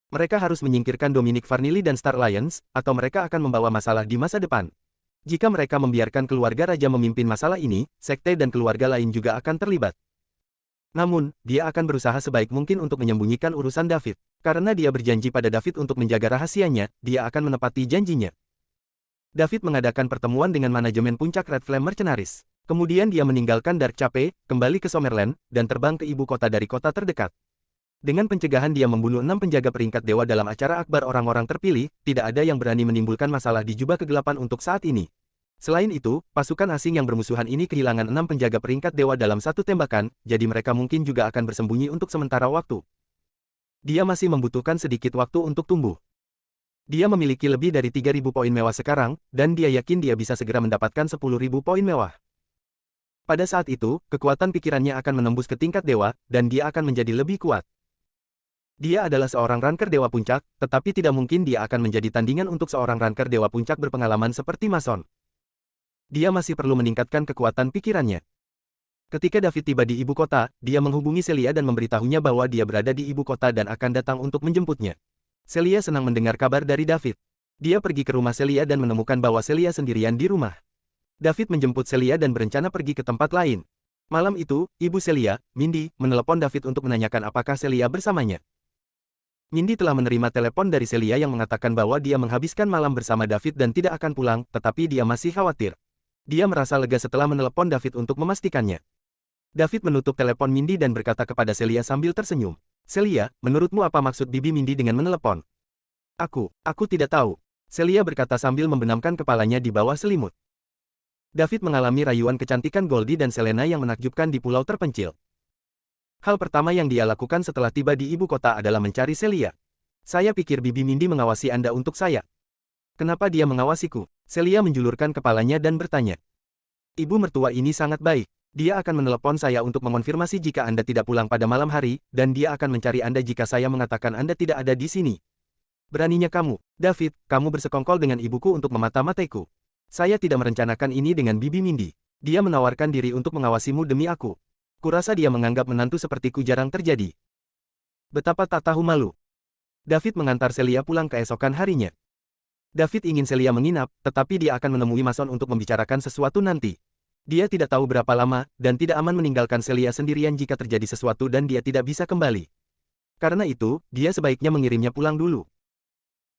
Speaker 1: Mereka harus menyingkirkan Dominic Farnilly dan Star Alliance, atau mereka akan membawa masalah di masa depan. Jika mereka membiarkan keluarga raja memimpin masalah ini, sekte dan keluarga lain juga akan terlibat. Namun, dia akan berusaha sebaik mungkin untuk menyembunyikan urusan David. Karena dia berjanji pada David untuk menjaga rahasianya, dia akan menepati janjinya. David mengadakan pertemuan dengan manajemen puncak Red Flame Mercenaries. Kemudian dia meninggalkan Dark Cape, kembali ke Summerland, dan terbang ke ibu kota dari kota terdekat. Dengan pencegahan dia membunuh 6 penjaga peringkat dewa dalam acara akbar orang-orang terpilih, tidak ada yang berani menimbulkan masalah di jubah kegelapan untuk saat ini. Selain itu, pasukan asing yang bermusuhan ini kehilangan 6 penjaga peringkat dewa dalam satu tembakan, jadi mereka mungkin juga akan bersembunyi untuk sementara waktu. Dia masih membutuhkan sedikit waktu untuk tumbuh. Dia memiliki lebih dari 3.000 poin mewah sekarang, dan dia yakin dia bisa segera mendapatkan 10.000 poin mewah. Pada saat itu, kekuatan pikirannya akan menembus ke tingkat dewa, dan dia akan menjadi lebih kuat. Dia adalah seorang ranker dewa puncak, tetapi tidak mungkin dia akan menjadi tandingan untuk seorang ranker dewa puncak berpengalaman seperti Mason. Dia masih perlu meningkatkan kekuatan pikirannya. Ketika David tiba di ibu kota, dia menghubungi Celia dan memberitahunya bahwa dia berada di ibu kota dan akan datang untuk menjemputnya. Celia senang mendengar kabar dari David. Dia pergi ke rumah Celia dan menemukan bahwa Celia sendirian di rumah. David menjemput Celia dan berencana pergi ke tempat lain. Malam itu, ibu Celia, Mindy, menelepon David untuk menanyakan apakah Celia bersamanya. Mindy telah menerima telepon dari Celia yang mengatakan bahwa dia menghabiskan malam bersama David dan tidak akan pulang, tetapi dia masih khawatir. Dia merasa lega setelah menelepon David untuk memastikannya. David menutup telepon Mindy dan berkata kepada Celia sambil tersenyum. Celia, menurutmu apa maksud bibi Mindy dengan menelepon? Aku tidak tahu. Celia berkata sambil membenamkan kepalanya di bawah selimut. David mengalami rayuan kecantikan Goldie dan Selena yang menakjubkan di pulau terpencil. Hal pertama yang dia lakukan setelah tiba di ibu kota adalah mencari Celia. Saya pikir bibi Mindy mengawasi Anda untuk saya. Kenapa dia mengawasiku? Celia menjulurkan kepalanya dan bertanya. Ibu mertua ini sangat baik. Dia akan menelepon saya untuk mengonfirmasi jika Anda tidak pulang pada malam hari, dan dia akan mencari Anda jika saya mengatakan Anda tidak ada di sini. Beraninya kamu, David, kamu bersekongkol dengan ibuku untuk memata-mataiku. Saya tidak merencanakan ini dengan bibi Mindy. Dia menawarkan diri untuk mengawasimu demi aku. Kurasa dia menganggap menantu sepertiku jarang terjadi. Betapa tak tahu malu. David mengantar Celia pulang keesokan harinya. David ingin Celia menginap, tetapi dia akan menemui Mason untuk membicarakan sesuatu nanti. Dia tidak tahu berapa lama, dan tidak aman meninggalkan Celia sendirian jika terjadi sesuatu dan dia tidak bisa kembali. Karena itu, dia sebaiknya mengirimnya pulang dulu.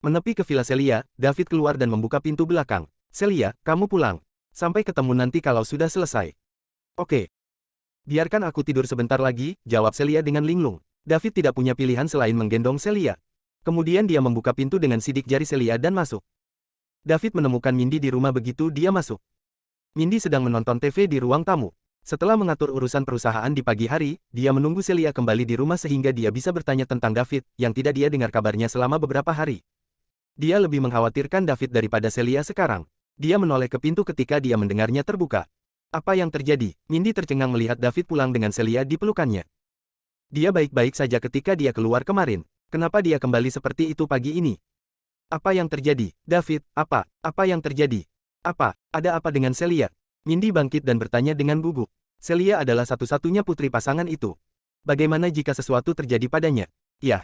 Speaker 1: Menepi ke villa Celia, David keluar dan membuka pintu belakang. Celia, kamu pulang. Sampai ketemu nanti kalau sudah selesai. Oke. Biarkan aku tidur sebentar lagi, jawab Celia dengan linglung. David tidak punya pilihan selain menggendong Celia. Kemudian dia membuka pintu dengan sidik jari Celia dan masuk. David menemukan Mindy di rumah begitu dia masuk. Mindy sedang menonton TV di ruang tamu. Setelah mengatur urusan perusahaan di pagi hari, dia menunggu Celia kembali di rumah sehingga dia bisa bertanya tentang David, yang tidak dia dengar kabarnya selama beberapa hari. Dia lebih mengkhawatirkan David daripada Celia sekarang. Dia menoleh ke pintu ketika dia mendengarnya terbuka. Apa yang terjadi? Mindy tercengang melihat David pulang dengan Celia di pelukannya. Dia baik-baik saja ketika dia keluar kemarin. Kenapa dia kembali seperti itu pagi ini? Apa yang terjadi? David, apa? Apa yang terjadi? Apa? Ada apa dengan Celia? Mindy bangkit dan bertanya dengan gugup. Celia adalah satu-satunya putri pasangan itu. Bagaimana jika sesuatu terjadi padanya? Yah.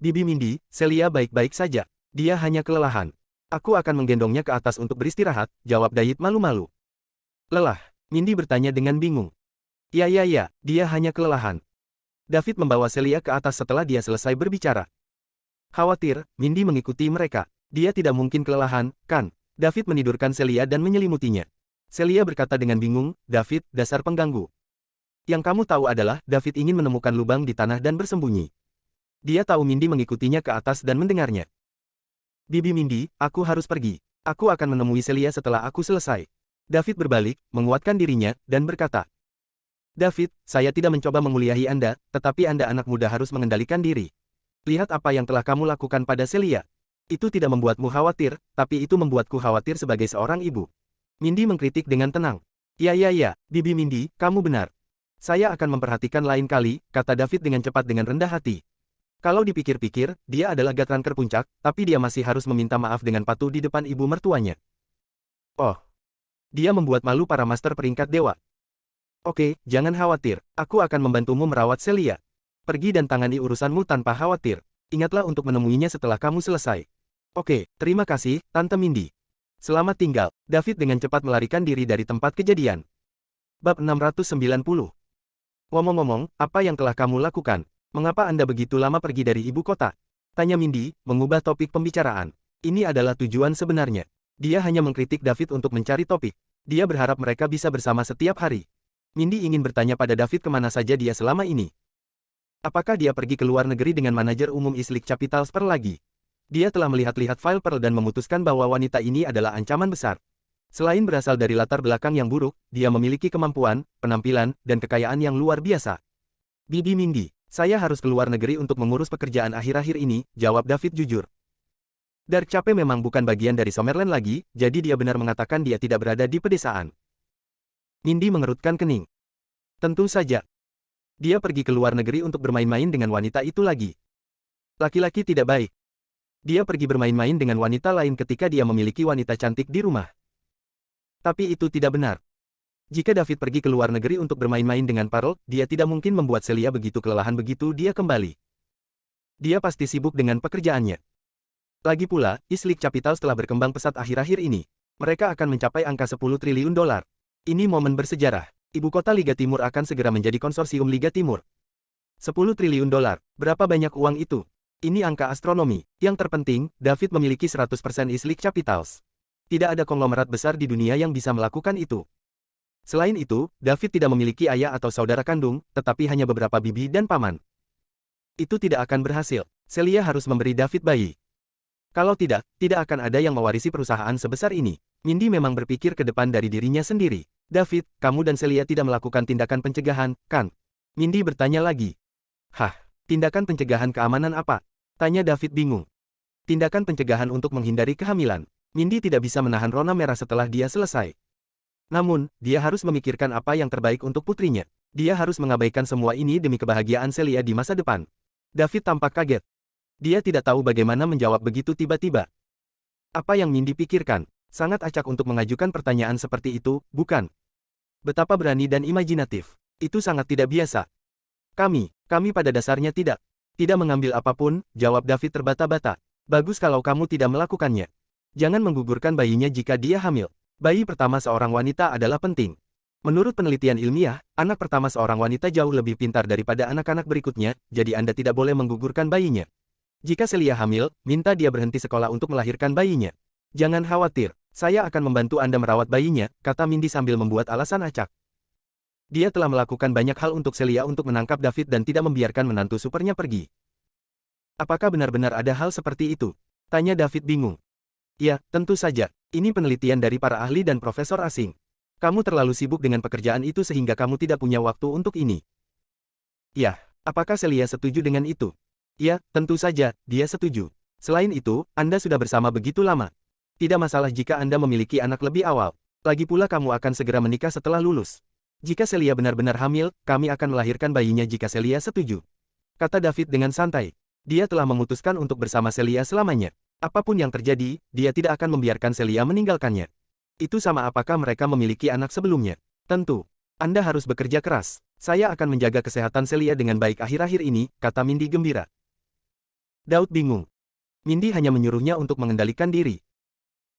Speaker 1: Bibi Mindy, Celia baik-baik saja. Dia hanya kelelahan. Aku akan menggendongnya ke atas untuk beristirahat, jawab Dayit malu-malu. Lelah? Mindy bertanya dengan bingung. Ya, dia hanya kelelahan. David membawa Celia ke atas setelah dia selesai berbicara. Khawatir, Mindy mengikuti mereka. Dia tidak mungkin kelelahan, kan? David menidurkan Celia dan menyelimutinya. Celia berkata dengan bingung, David, dasar pengganggu. Yang kamu tahu adalah, David ingin menemukan lubang di tanah dan bersembunyi. Dia tahu Mindy mengikutinya ke atas dan mendengarnya. Bibi Mindy, aku harus pergi. Aku akan menemui Celia setelah aku selesai. David berbalik, menguatkan dirinya, dan berkata. David, saya tidak mencoba menguliahi Anda, tetapi Anda anak muda harus mengendalikan diri. Lihat apa yang telah kamu lakukan pada Celia. Itu tidak membuatmu khawatir, tapi itu membuatku khawatir sebagai seorang ibu. Mindy mengkritik dengan tenang. Ya, Bibi Mindy, kamu benar. Saya akan memperhatikan lain kali, kata David dengan cepat dengan rendah hati. Kalau dipikir-pikir, dia adalah Gatranker puncak, tapi dia masih harus meminta maaf dengan patuh di depan ibu mertuanya. Oh. Dia membuat malu para master peringkat dewa. Oke, jangan khawatir, aku akan membantumu merawat Celia. Pergi dan tangani urusanmu tanpa khawatir. Ingatlah untuk menemuinya setelah kamu selesai. Oke, terima kasih, Tante Mindy. Selamat tinggal. David dengan cepat melarikan diri dari tempat kejadian. Bab 690. Ngomong-ngomong, apa yang telah kamu lakukan? Mengapa Anda begitu lama pergi dari ibu kota? Tanya Mindy, mengubah topik pembicaraan. Ini adalah tujuan sebenarnya. Dia hanya mengkritik David untuk mencari topik. Dia berharap mereka bisa bersama setiap hari. Mindy ingin bertanya pada David kemana saja dia selama ini. Apakah dia pergi ke luar negeri dengan manajer umum Islik Capital Pearl lagi? Dia telah melihat-lihat file Pearl dan memutuskan bahwa wanita ini adalah ancaman besar. Selain berasal dari latar belakang yang buruk, dia memiliki kemampuan, penampilan, dan kekayaan yang luar biasa. Bibi Mindy, saya harus keluar negeri untuk mengurus pekerjaan akhir-akhir ini, jawab David jujur. Dark Cape memang bukan bagian dari Summerland lagi, jadi dia benar mengatakan dia tidak berada di pedesaan. Mindy mengerutkan kening. Tentu saja. Dia pergi ke luar negeri untuk bermain-main dengan wanita itu lagi. Laki-laki tidak baik. Dia pergi bermain-main dengan wanita lain ketika dia memiliki wanita cantik di rumah. Tapi itu tidak benar. Jika David pergi ke luar negeri untuk bermain-main dengan Pearl, dia tidak mungkin membuat Celia begitu kelelahan begitu dia kembali. Dia pasti sibuk dengan pekerjaannya. Lagi pula, Islik Capital telah berkembang pesat akhir-akhir ini. Mereka akan mencapai angka 10 triliun dolar. Ini momen bersejarah. Ibu kota Liga Timur akan segera menjadi konsorsium Liga Timur. 10 triliun dolar. Berapa banyak uang itu? Ini angka astronomi. Yang terpenting, David memiliki 100% Islik Capitals. Tidak ada konglomerat besar di dunia yang bisa melakukan itu. Selain itu, David tidak memiliki ayah atau saudara kandung, tetapi hanya beberapa bibi dan paman. Itu tidak akan berhasil. Celia harus memberi David bayi. Kalau tidak, tidak akan ada yang mewarisi perusahaan sebesar ini. Mindy memang berpikir ke depan dari dirinya sendiri. David, kamu dan Celia tidak melakukan tindakan pencegahan, kan? Mindy bertanya lagi. Hah, tindakan pencegahan keamanan apa? Tanya David bingung. Tindakan pencegahan untuk menghindari kehamilan. Mindy tidak bisa menahan rona merah setelah dia selesai. Namun, dia harus memikirkan apa yang terbaik untuk putrinya. Dia harus mengabaikan semua ini demi kebahagiaan Celia di masa depan. David tampak kaget. Dia tidak tahu bagaimana menjawab begitu tiba-tiba. Apa yang Mindy pikirkan? Sangat acak untuk mengajukan pertanyaan seperti itu, bukan? Betapa berani dan imajinatif. Itu sangat tidak biasa. Kami pada dasarnya tidak mengambil apapun, jawab David terbata-bata. Bagus kalau kamu tidak melakukannya. Jangan menggugurkan bayinya jika dia hamil. Bayi pertama seorang wanita adalah penting. Menurut penelitian ilmiah, anak pertama seorang wanita jauh lebih pintar daripada anak-anak berikutnya, jadi Anda tidak boleh menggugurkan bayinya. Jika Celia hamil, minta dia berhenti sekolah untuk melahirkan bayinya. Jangan khawatir, saya akan membantu Anda merawat bayinya, kata Mindy sambil membuat alasan acak. Dia telah melakukan banyak hal untuk Celia untuk menangkap David dan tidak membiarkan menantu supernya pergi. Apakah benar-benar ada hal seperti itu? Tanya David bingung. Ya, tentu saja. Ini penelitian dari para ahli dan profesor asing. Kamu terlalu sibuk dengan pekerjaan itu sehingga kamu tidak punya waktu untuk ini. Ya, apakah Celia setuju dengan itu? Ya, tentu saja, dia setuju. Selain itu, Anda sudah bersama begitu lama. Tidak masalah jika Anda memiliki anak lebih awal. Lagi pula kamu akan segera menikah setelah lulus. Jika Celia benar-benar hamil, kami akan melahirkan bayinya jika Celia setuju. Kata David dengan santai. Dia telah memutuskan untuk bersama Celia selamanya. Apapun yang terjadi, dia tidak akan membiarkan Celia meninggalkannya. Itu sama apakah mereka memiliki anak sebelumnya. Tentu. Anda harus bekerja keras. Saya akan menjaga kesehatan Celia dengan baik akhir-akhir ini, kata Mindy gembira. Daud bingung. Mindy hanya menyuruhnya untuk mengendalikan diri.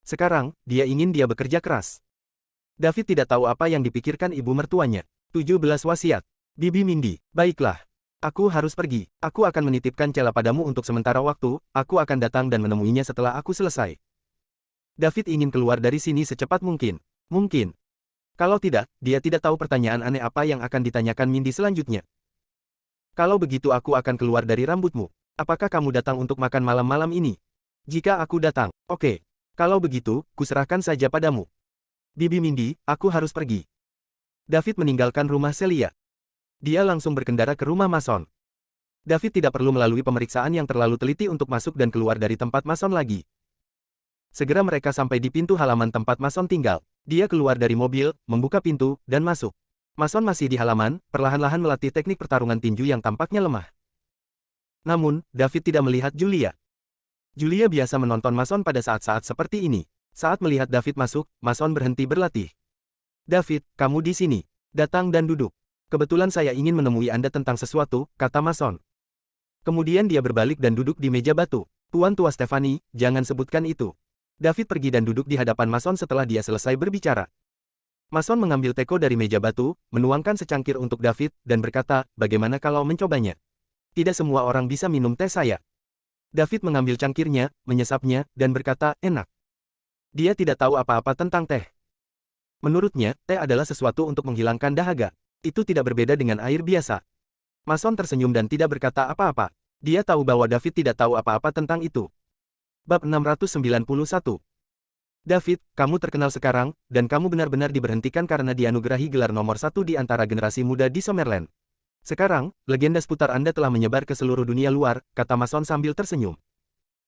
Speaker 1: Sekarang, dia ingin dia bekerja keras. David tidak tahu apa yang dipikirkan ibu mertuanya. 17 wasiat. Bibi Mindy, baiklah. Aku harus pergi. Aku akan menitipkan Cela padamu untuk sementara waktu, aku akan datang dan menemuinya setelah aku selesai. David ingin keluar dari sini secepat mungkin. Mungkin. Kalau tidak, dia tidak tahu pertanyaan aneh apa yang akan ditanyakan Mindy selanjutnya. Kalau begitu aku akan keluar dari rambutmu. Apakah kamu datang untuk makan malam-malam ini? Jika aku datang, oke. Kalau begitu, kuserahkan saja padamu. Bibi Mindy, aku harus pergi. David meninggalkan rumah Celia. Dia langsung berkendara ke rumah Mason. David tidak perlu melalui pemeriksaan yang terlalu teliti untuk masuk dan keluar dari tempat Mason lagi. Segera mereka sampai di pintu halaman tempat Mason tinggal. Dia keluar dari mobil, membuka pintu, dan masuk. Mason masih di halaman, perlahan-lahan melatih teknik pertarungan tinju yang tampaknya lemah. Namun, David tidak melihat Julia. Julia biasa menonton Mason pada saat-saat seperti ini. Saat melihat David masuk, Mason berhenti berlatih. David, kamu di sini. Datang dan duduk. Kebetulan saya ingin menemui Anda tentang sesuatu, kata Mason. Kemudian dia berbalik dan duduk di meja batu. Tuan Tua Stephanie, jangan sebutkan itu. David pergi dan duduk di hadapan Mason setelah dia selesai berbicara. Mason mengambil teko dari meja batu, menuangkan secangkir untuk David, dan berkata, bagaimana kalau mencobanya? Tidak semua orang bisa minum teh saya. David mengambil cangkirnya, menyesapnya, dan berkata, enak. Dia tidak tahu apa-apa tentang teh. Menurutnya, teh adalah sesuatu untuk menghilangkan dahaga. Itu tidak berbeda dengan air biasa. Mason tersenyum dan tidak berkata apa-apa. Dia tahu bahwa David tidak tahu apa-apa tentang itu. Bab 691. David, kamu terkenal sekarang, dan kamu benar-benar diberhentikan karena dianugerahi gelar nomor 1 di antara generasi muda di Summerland. Sekarang, legenda seputar Anda telah menyebar ke seluruh dunia luar, kata Mason sambil tersenyum.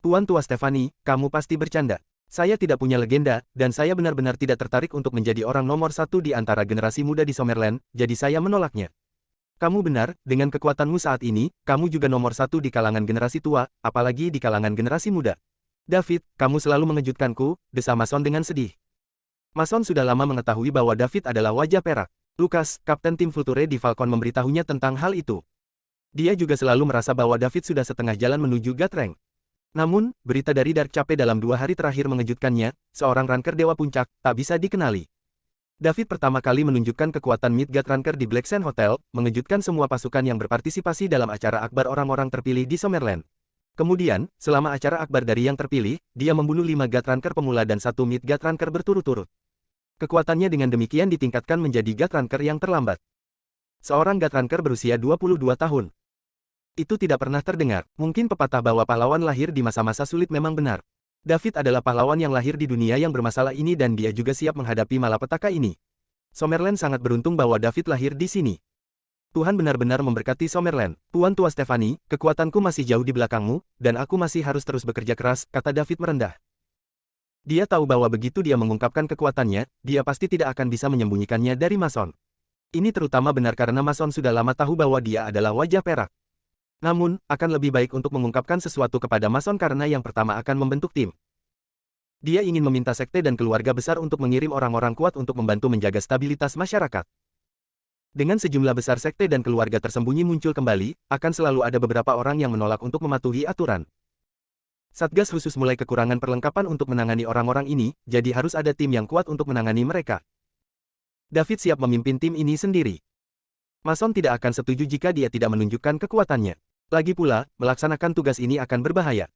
Speaker 1: Tuan Tua Stephanie, kamu pasti bercanda. Saya tidak punya legenda, dan saya benar-benar tidak tertarik untuk menjadi orang nomor 1 di antara generasi muda di Summerland, jadi saya menolaknya. Kamu benar, dengan kekuatanmu saat ini, kamu juga nomor 1 di kalangan generasi tua, apalagi di kalangan generasi muda. David, kamu selalu mengejutkanku, desa Mason dengan sedih. Mason sudah lama mengetahui bahwa David adalah wajah perak. Lucas, kapten tim Vulture di Falcon memberitahunya tentang hal itu. Dia juga selalu merasa bahwa David sudah setengah jalan menuju God Rank. Namun, berita dari Dark Cape dalam 2 hari terakhir mengejutkannya, seorang ranker Dewa Puncak, tak bisa dikenali. David pertama kali menunjukkan kekuatan Midgard ranker di Black Sand Hotel, mengejutkan semua pasukan yang berpartisipasi dalam acara akbar orang-orang terpilih di Summerland. Kemudian, selama acara akbar dari yang terpilih, dia membunuh 5 God Ranker pemula dan 1 Midgard Ranker berturut-turut. Kekuatannya dengan demikian ditingkatkan menjadi God Ranker yang terlambat. Seorang God Ranker berusia 22 tahun. Itu tidak pernah terdengar. Mungkin pepatah bahwa pahlawan lahir di masa-masa sulit memang benar. David adalah pahlawan yang lahir di dunia yang bermasalah ini dan dia juga siap menghadapi malapetaka ini. Summerland sangat beruntung bahwa David lahir di sini. Tuhan benar-benar memberkati Summerland. Tuan Tua Stephanie, kekuatanku masih jauh di belakangmu, dan aku masih harus terus bekerja keras, kata David merendah. Dia tahu bahwa begitu dia mengungkapkan kekuatannya, dia pasti tidak akan bisa menyembunyikannya dari Mason. Ini terutama benar karena Mason sudah lama tahu bahwa dia adalah wajah perak. Namun, akan lebih baik untuk mengungkapkan sesuatu kepada Mason karena yang pertama akan membentuk tim. Dia ingin meminta sekte dan keluarga besar untuk mengirim orang-orang kuat untuk membantu menjaga stabilitas masyarakat. Dengan sejumlah besar sekte dan keluarga tersembunyi muncul kembali, akan selalu ada beberapa orang yang menolak untuk mematuhi aturan. Satgas khusus mulai kekurangan perlengkapan untuk menangani orang-orang ini, jadi harus ada tim yang kuat untuk menangani mereka. David siap memimpin tim ini sendiri. Mason tidak akan setuju jika dia tidak menunjukkan kekuatannya. Lagi pula, melaksanakan tugas ini akan berbahaya.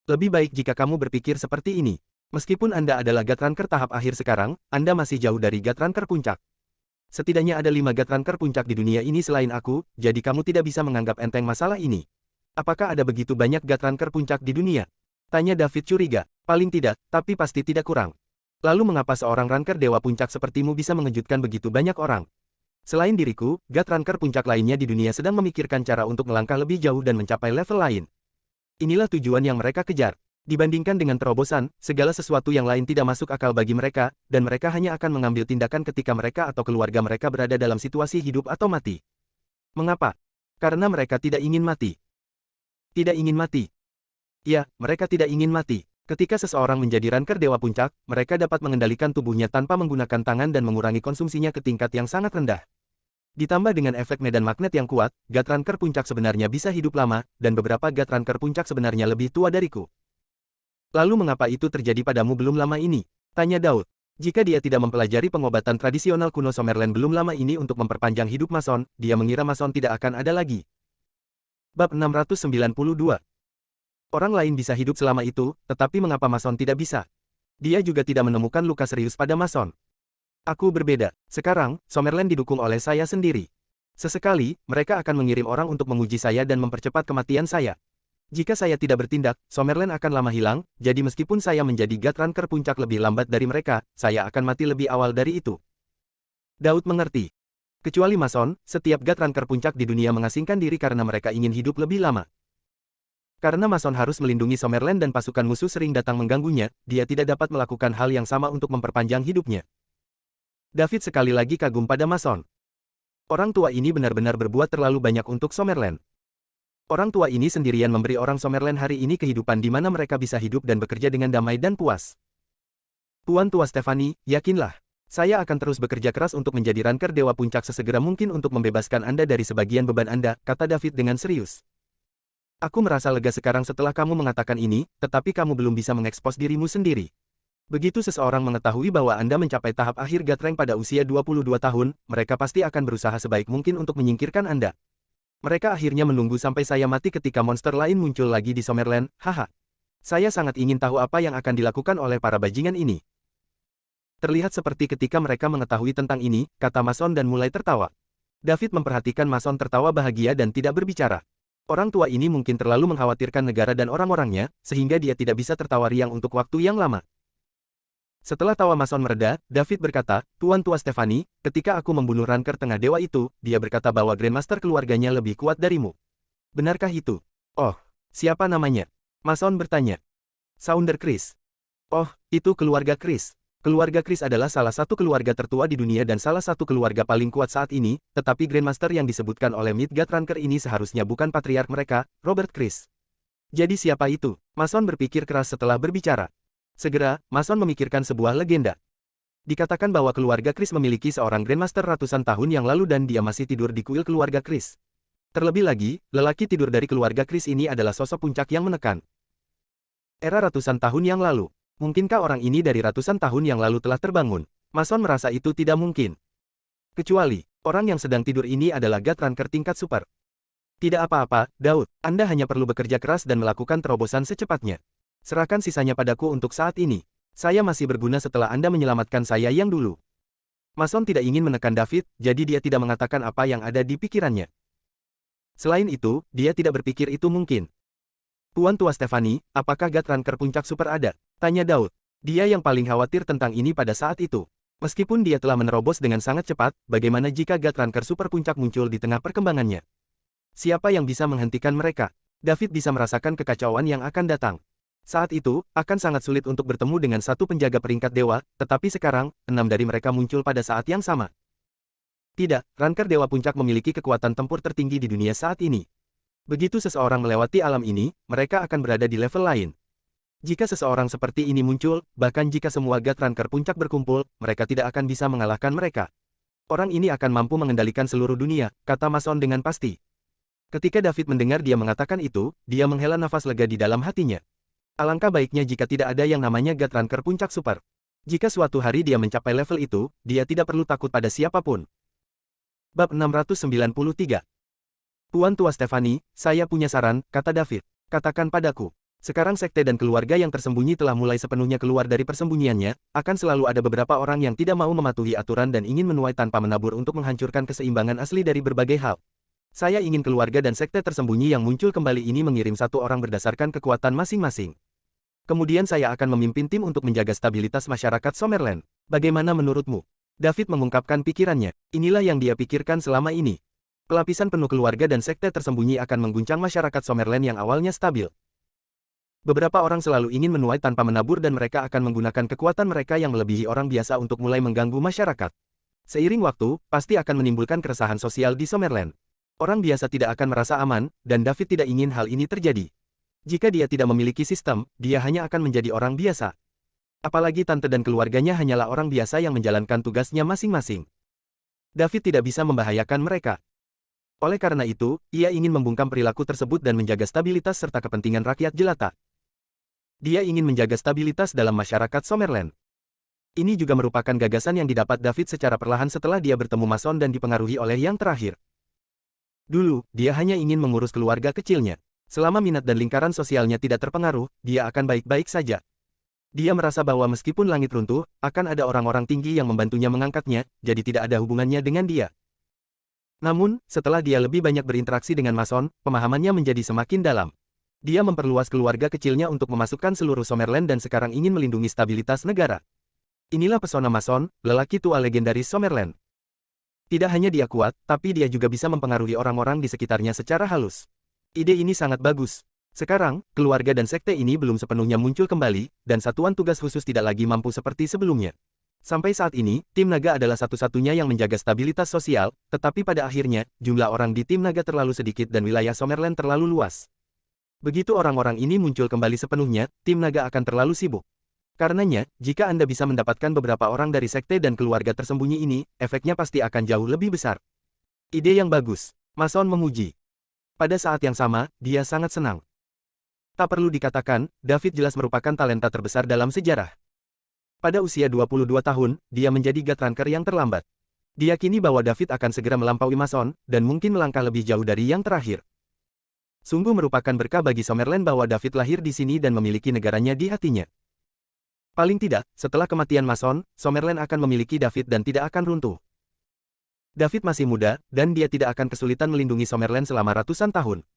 Speaker 1: Lebih baik jika kamu berpikir seperti ini. Meskipun Anda adalah God Ranker tahap akhir sekarang, Anda masih jauh dari God Ranker puncak. Setidaknya ada 5 God Ranker puncak di dunia ini selain aku, jadi kamu tidak bisa menganggap enteng masalah ini. Apakah ada begitu banyak God Ranker puncak di dunia? Tanya David curiga. Paling tidak, tapi pasti tidak kurang. Lalu mengapa seorang ranker dewa puncak sepertimu bisa mengejutkan begitu banyak orang? Selain diriku, God ranker puncak lainnya di dunia sedang memikirkan cara untuk melangkah lebih jauh dan mencapai level lain. Inilah tujuan yang mereka kejar. Dibandingkan dengan terobosan, segala sesuatu yang lain tidak masuk akal bagi mereka, dan mereka hanya akan mengambil tindakan ketika mereka atau keluarga mereka berada dalam situasi hidup atau mati. Mengapa? Karena mereka tidak ingin mati. Tidak ingin mati. Ya, mereka tidak ingin mati. Ketika seseorang menjadi ranker dewa puncak, mereka dapat mengendalikan tubuhnya tanpa menggunakan tangan dan mengurangi konsumsinya ke tingkat yang sangat rendah. Ditambah dengan efek medan magnet yang kuat, God ranker puncak sebenarnya bisa hidup lama, dan beberapa God ranker puncak sebenarnya lebih tua dariku. Lalu mengapa itu terjadi padamu belum lama ini? Tanya Daud. Jika dia tidak mempelajari pengobatan tradisional kuno Summerland belum lama ini untuk memperpanjang hidup Mason, dia mengira Mason tidak akan ada lagi. Bab 692. Orang lain bisa hidup selama itu, tetapi mengapa Mason tidak bisa? Dia juga tidak menemukan luka serius pada Mason. Aku berbeda. Sekarang, Summerland didukung oleh saya sendiri. Sesekali, mereka akan mengirim orang untuk menguji saya dan mempercepat kematian saya. Jika saya tidak bertindak, Summerland akan lama hilang, jadi meskipun saya menjadi God ranker puncak lebih lambat dari mereka, saya akan mati lebih awal dari itu. Daud mengerti. Kecuali Mason, setiap God ranker puncak di dunia mengasingkan diri karena mereka ingin hidup lebih lama. Karena Mason harus melindungi Summerland dan pasukan musuh sering datang mengganggunya, dia tidak dapat melakukan hal yang sama untuk memperpanjang hidupnya. David sekali lagi kagum pada Mason. Orang tua ini benar-benar berbuat terlalu banyak untuk Summerland. Orang tua ini sendirian memberi orang Summerland hari ini kehidupan di mana mereka bisa hidup dan bekerja dengan damai dan puas. Tuan Tua Stephanie, yakinlah. Saya akan terus bekerja keras untuk menjadi ranker dewa puncak sesegera mungkin untuk membebaskan Anda dari sebagian beban Anda, kata David dengan serius. Aku merasa lega sekarang setelah kamu mengatakan ini, tetapi kamu belum bisa mengekspos dirimu sendiri. Begitu seseorang mengetahui bahwa Anda mencapai tahap akhir God rank pada usia 22 tahun, mereka pasti akan berusaha sebaik mungkin untuk menyingkirkan Anda. Mereka akhirnya menunggu sampai saya mati ketika monster lain muncul lagi di Summerland, haha. Saya sangat ingin tahu apa yang akan dilakukan oleh para bajingan ini. Terlihat seperti ketika mereka mengetahui tentang ini, kata Mason dan mulai tertawa. David memperhatikan Mason tertawa bahagia dan tidak berbicara. Orang tua ini mungkin terlalu mengkhawatirkan negara dan orang-orangnya, sehingga dia tidak bisa tertawa riang untuk waktu yang lama. Setelah tawa Mason mereda, David berkata, Tuan Tua Stephanie, ketika aku membunuh ranker tengah dewa itu, dia berkata bahwa Grandmaster keluarganya lebih kuat darimu. Benarkah itu? Oh, siapa namanya? Mason bertanya. Sounder Chris. Oh, itu keluarga Chris. Keluarga Chris adalah salah satu keluarga tertua di dunia dan salah satu keluarga paling kuat saat ini, tetapi Grandmaster yang disebutkan oleh Midgard Ranker ini seharusnya bukan patriark mereka, Robert Chris. Jadi siapa itu? Mason berpikir keras setelah berbicara. Segera, Mason memikirkan sebuah legenda. Dikatakan bahwa keluarga Chris memiliki seorang Grandmaster ratusan tahun yang lalu dan dia masih tidur di kuil keluarga Chris. Terlebih lagi, lelaki tidur dari keluarga Chris ini adalah sosok puncak yang menekan. Era ratusan tahun yang lalu. Mungkinkah orang ini dari ratusan tahun yang lalu telah terbangun? Mason merasa itu tidak mungkin. Kecuali, orang yang sedang tidur ini adalah God ranker tingkat super. Tidak apa-apa, Daud. Anda hanya perlu bekerja keras dan melakukan terobosan secepatnya. Serahkan sisanya padaku untuk saat ini. Saya masih berguna setelah Anda menyelamatkan saya yang dulu. Mason tidak ingin menekan David, jadi dia tidak mengatakan apa yang ada di pikirannya. Selain itu, dia tidak berpikir itu mungkin. Tuan Tua Stephanie, apakah God ranker puncak super ada? Tanya Daud. Dia yang paling khawatir tentang ini pada saat itu. Meskipun dia telah menerobos dengan sangat cepat, bagaimana jika God ranker super puncak muncul di tengah perkembangannya? Siapa yang bisa menghentikan mereka? David bisa merasakan kekacauan yang akan datang. Saat itu, akan sangat sulit untuk bertemu dengan satu penjaga peringkat dewa, tetapi sekarang, 6 dari mereka muncul pada saat yang sama. Tidak, ranker dewa puncak memiliki kekuatan tempur tertinggi di dunia saat ini. Begitu seseorang melewati alam ini, mereka akan berada di level lain. Jika seseorang seperti ini muncul, bahkan jika semua God ranker puncak berkumpul, mereka tidak akan bisa mengalahkan mereka. Orang ini akan mampu mengendalikan seluruh dunia, kata Mason dengan pasti. Ketika David mendengar dia mengatakan itu, dia menghela nafas lega di dalam hatinya. Alangkah baiknya jika tidak ada yang namanya God ranker puncak super. Jika suatu hari dia mencapai level itu, dia tidak perlu takut pada siapapun. Bab 693. Tuan Tua Stephanie, saya punya saran, kata David. Katakan padaku. Sekarang sekte dan keluarga yang tersembunyi telah mulai sepenuhnya keluar dari persembunyiannya, akan selalu ada beberapa orang yang tidak mau mematuhi aturan dan ingin menuai tanpa menabur untuk menghancurkan keseimbangan asli dari berbagai hal. Saya ingin keluarga dan sekte tersembunyi yang muncul kembali ini mengirim satu orang berdasarkan kekuatan masing-masing. Kemudian saya akan memimpin tim untuk menjaga stabilitas masyarakat Summerland. Bagaimana menurutmu? David mengungkapkan pikirannya. Inilah yang dia pikirkan selama ini. Pelapisan penuh keluarga dan sekte tersembunyi akan mengguncang masyarakat Summerland yang awalnya stabil. Beberapa orang selalu ingin menuai tanpa menabur dan mereka akan menggunakan kekuatan mereka yang melebihi orang biasa untuk mulai mengganggu masyarakat. Seiring waktu, pasti akan menimbulkan keresahan sosial di Summerland. Orang biasa tidak akan merasa aman, dan David tidak ingin hal ini terjadi. Jika dia tidak memiliki sistem, dia hanya akan menjadi orang biasa. Apalagi tante dan keluarganya hanyalah orang biasa yang menjalankan tugasnya masing-masing. David tidak bisa membahayakan mereka. Oleh karena itu, ia ingin membungkam perilaku tersebut dan menjaga stabilitas serta kepentingan rakyat jelata. Dia ingin menjaga stabilitas dalam masyarakat Summerland. Ini juga merupakan gagasan yang didapat David secara perlahan setelah dia bertemu Mason dan dipengaruhi oleh yang terakhir. Dulu, dia hanya ingin mengurus keluarga kecilnya. Selama minat dan lingkaran sosialnya tidak terpengaruh, dia akan baik-baik saja. Dia merasa bahwa meskipun langit runtuh, akan ada orang-orang tinggi yang membantunya mengangkatnya, jadi tidak ada hubungannya dengan dia. Namun, setelah dia lebih banyak berinteraksi dengan Mason, pemahamannya menjadi semakin dalam. Dia memperluas keluarga kecilnya untuk memasukkan seluruh Summerland dan sekarang ingin melindungi stabilitas negara. Inilah pesona Mason, lelaki tua legendaris Summerland. Tidak hanya dia kuat, tapi dia juga bisa mempengaruhi orang-orang di sekitarnya secara halus. Ide ini sangat bagus. Sekarang, keluarga dan sekte ini belum sepenuhnya muncul kembali, dan satuan tugas khusus tidak lagi mampu seperti sebelumnya. Sampai saat ini, tim naga adalah satu-satunya yang menjaga stabilitas sosial, tetapi pada akhirnya, jumlah orang di tim naga terlalu sedikit dan wilayah Summerland terlalu luas. Begitu orang-orang ini muncul kembali sepenuhnya, tim naga akan terlalu sibuk. Karenanya, jika Anda bisa mendapatkan beberapa orang dari sekte dan keluarga tersembunyi ini, efeknya pasti akan jauh lebih besar. Ide yang bagus. Mason memuji. Pada saat yang sama, dia sangat senang. Tak perlu dikatakan, David jelas merupakan talenta terbesar dalam sejarah. Pada usia 22 tahun, dia menjadi Gatranker yang terlambat. Diyakini bahwa David akan segera melampaui Mason, dan mungkin melangkah lebih jauh dari yang terakhir. Sungguh merupakan berkah bagi Summerland bahwa David lahir di sini dan memiliki negaranya di hatinya. Paling tidak, setelah kematian Mason, Summerland akan memiliki David dan tidak akan runtuh. David masih muda, dan dia tidak akan kesulitan melindungi Summerland selama ratusan tahun.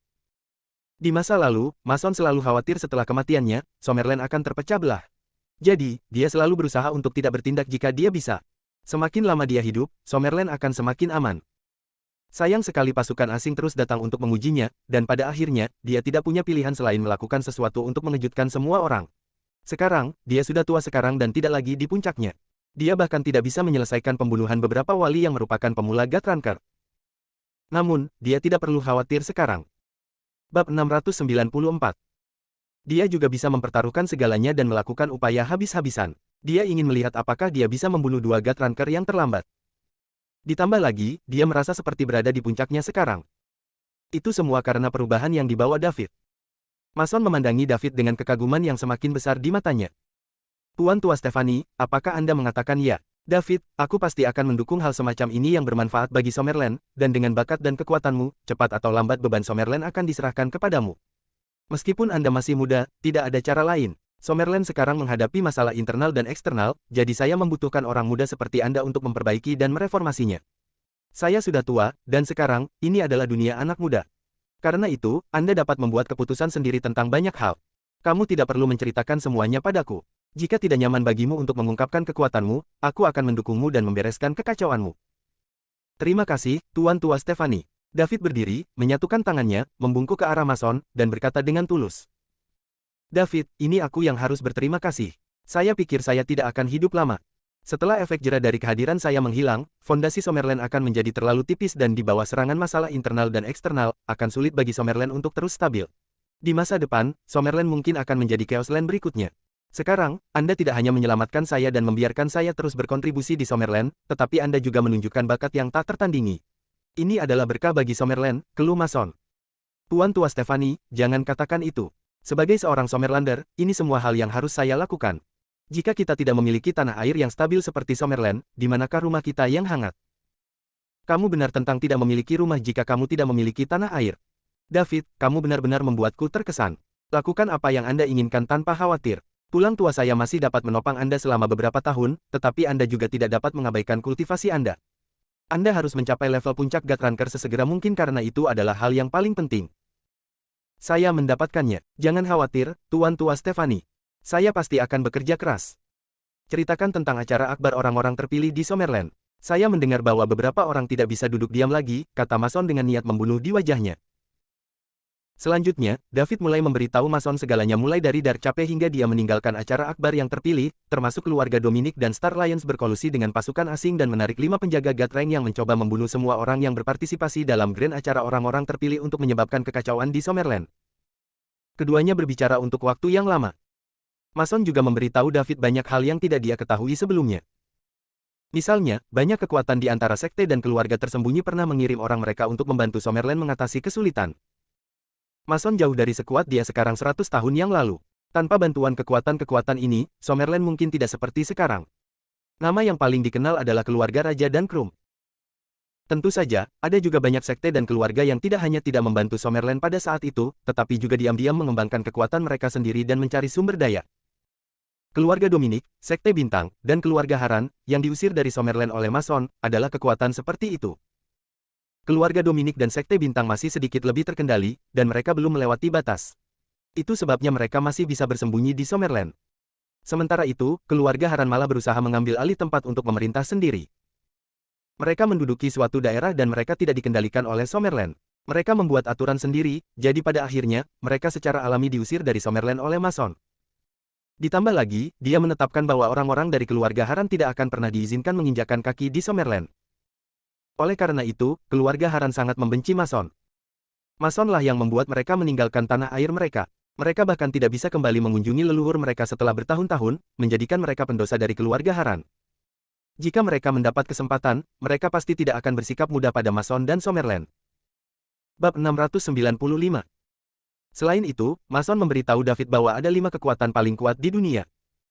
Speaker 1: Di masa lalu, Mason selalu khawatir setelah kematiannya, Summerland akan terpecah belah. Jadi, dia selalu berusaha untuk tidak bertindak jika dia bisa. Semakin lama dia hidup, Summerland akan semakin aman. Sayang sekali pasukan asing terus datang untuk mengujinya, dan pada akhirnya, dia tidak punya pilihan selain melakukan sesuatu untuk mengejutkan semua orang. Sekarang, dia sudah tua sekarang dan tidak lagi di puncaknya. Dia bahkan tidak bisa menyelesaikan pembunuhan beberapa wali yang merupakan pemula Gatranker. Namun, dia tidak perlu khawatir sekarang. Bab 694. Dia juga bisa mempertaruhkan segalanya dan melakukan upaya habis-habisan. Dia ingin melihat apakah dia bisa membunuh dua Gatranker yang terlambat. Ditambah lagi, dia merasa seperti berada di puncaknya sekarang. Itu semua karena perubahan yang dibawa David. Mason memandangi David dengan kekaguman yang semakin besar di matanya. Tuan Tua Stephanie, apakah Anda mengatakan ya? David, aku pasti akan mendukung hal semacam ini yang bermanfaat bagi Summerland, dan dengan bakat dan kekuatanmu, cepat atau lambat beban Summerland akan diserahkan kepadamu. Meskipun Anda masih muda, tidak ada cara lain. Summerland sekarang menghadapi masalah internal dan eksternal, jadi saya membutuhkan orang muda seperti Anda untuk memperbaiki dan mereformasinya. Saya sudah tua, dan sekarang, ini adalah dunia anak muda. Karena itu, Anda dapat membuat keputusan sendiri tentang banyak hal. Kamu tidak perlu menceritakan semuanya padaku. Jika tidak nyaman bagimu untuk mengungkapkan kekuatanmu, aku akan mendukungmu dan membereskan kekacauanmu. Terima kasih, Tuan Tua Stephanie. David berdiri, menyatukan tangannya, membungkuk ke arah Mason, dan berkata dengan tulus. David, ini aku yang harus berterima kasih. Saya pikir saya tidak akan hidup lama. Setelah efek jera dari kehadiran saya menghilang, fondasi Summerland akan menjadi terlalu tipis dan di bawah serangan masalah internal dan eksternal, akan sulit bagi Summerland untuk terus stabil. Di masa depan, Summerland mungkin akan menjadi Chaosland berikutnya. Sekarang, Anda tidak hanya menyelamatkan saya dan membiarkan saya terus berkontribusi di Summerland, tetapi Anda juga menunjukkan bakat yang tak tertandingi. Ini adalah berkah bagi Summerland, keluh Mason. Tuan Tua Stephanie, jangan katakan itu. Sebagai seorang Summerlander, ini semua hal yang harus saya lakukan. Jika kita tidak memiliki tanah air yang stabil seperti Summerland, di manakah rumah kita yang hangat? Kamu benar tentang tidak memiliki rumah jika kamu tidak memiliki tanah air. David, kamu benar-benar membuatku terkesan. Lakukan apa yang Anda inginkan tanpa khawatir. Tulang tua saya masih dapat menopang Anda selama beberapa tahun, tetapi Anda juga tidak dapat mengabaikan kultivasi Anda. Anda harus mencapai level puncak Gatranker sesegera mungkin karena itu adalah hal yang paling penting. Saya mendapatkannya. Jangan khawatir, Tuan Tua Stephanie. Saya pasti akan bekerja keras. Ceritakan tentang acara akbar orang-orang terpilih di Summerland. Saya mendengar bahwa beberapa orang tidak bisa duduk diam lagi, kata Mason dengan niat membunuh di wajahnya. Selanjutnya, David mulai memberitahu Mason segalanya mulai dari Dark Cape hingga dia meninggalkan acara akbar yang terpilih, termasuk keluarga Dominic dan Star Alliance berkolusi dengan pasukan asing dan menarik 5 penjaga God Rank yang mencoba membunuh semua orang yang berpartisipasi dalam grand acara orang-orang terpilih untuk menyebabkan kekacauan di Summerland. Keduanya berbicara untuk waktu yang lama. Mason juga memberitahu David banyak hal yang tidak dia ketahui sebelumnya. Misalnya, banyak kekuatan di antara sekte dan keluarga tersembunyi pernah mengirim orang mereka untuk membantu Summerland mengatasi kesulitan. Mason jauh dari sekuat dia sekarang 100 tahun yang lalu. Tanpa bantuan kekuatan-kekuatan ini, Summerland mungkin tidak seperti sekarang. Nama yang paling dikenal adalah keluarga Raja dan Krum. Tentu saja, ada juga banyak sekte dan keluarga yang tidak hanya tidak membantu Summerland pada saat itu, tetapi juga diam-diam mengembangkan kekuatan mereka sendiri dan mencari sumber daya. Keluarga Dominic, Sekte Bintang, dan keluarga Haran, yang diusir dari Summerland oleh Mason, adalah kekuatan seperti itu. Keluarga Dominic dan Sekte Bintang masih sedikit lebih terkendali, dan mereka belum melewati batas. Itu sebabnya mereka masih bisa bersembunyi di Summerland. Sementara itu, keluarga Haran malah berusaha mengambil alih tempat untuk memerintah sendiri. Mereka menduduki suatu daerah dan mereka tidak dikendalikan oleh Summerland. Mereka membuat aturan sendiri, jadi pada akhirnya, mereka secara alami diusir dari Summerland oleh Mason. Ditambah lagi, dia menetapkan bahwa orang-orang dari keluarga Haran tidak akan pernah diizinkan menginjakkan kaki di Summerland. Oleh karena itu, keluarga Haran sangat membenci Mason. Masonlah yang membuat mereka meninggalkan tanah air mereka. Mereka bahkan tidak bisa kembali mengunjungi leluhur mereka setelah bertahun-tahun, menjadikan mereka pendosa dari keluarga Haran. Jika mereka mendapat kesempatan, mereka pasti tidak akan bersikap mudah pada Mason dan Summerland. Bab 695. Selain itu, Mason memberitahu David bahwa ada 5 kekuatan paling kuat di dunia.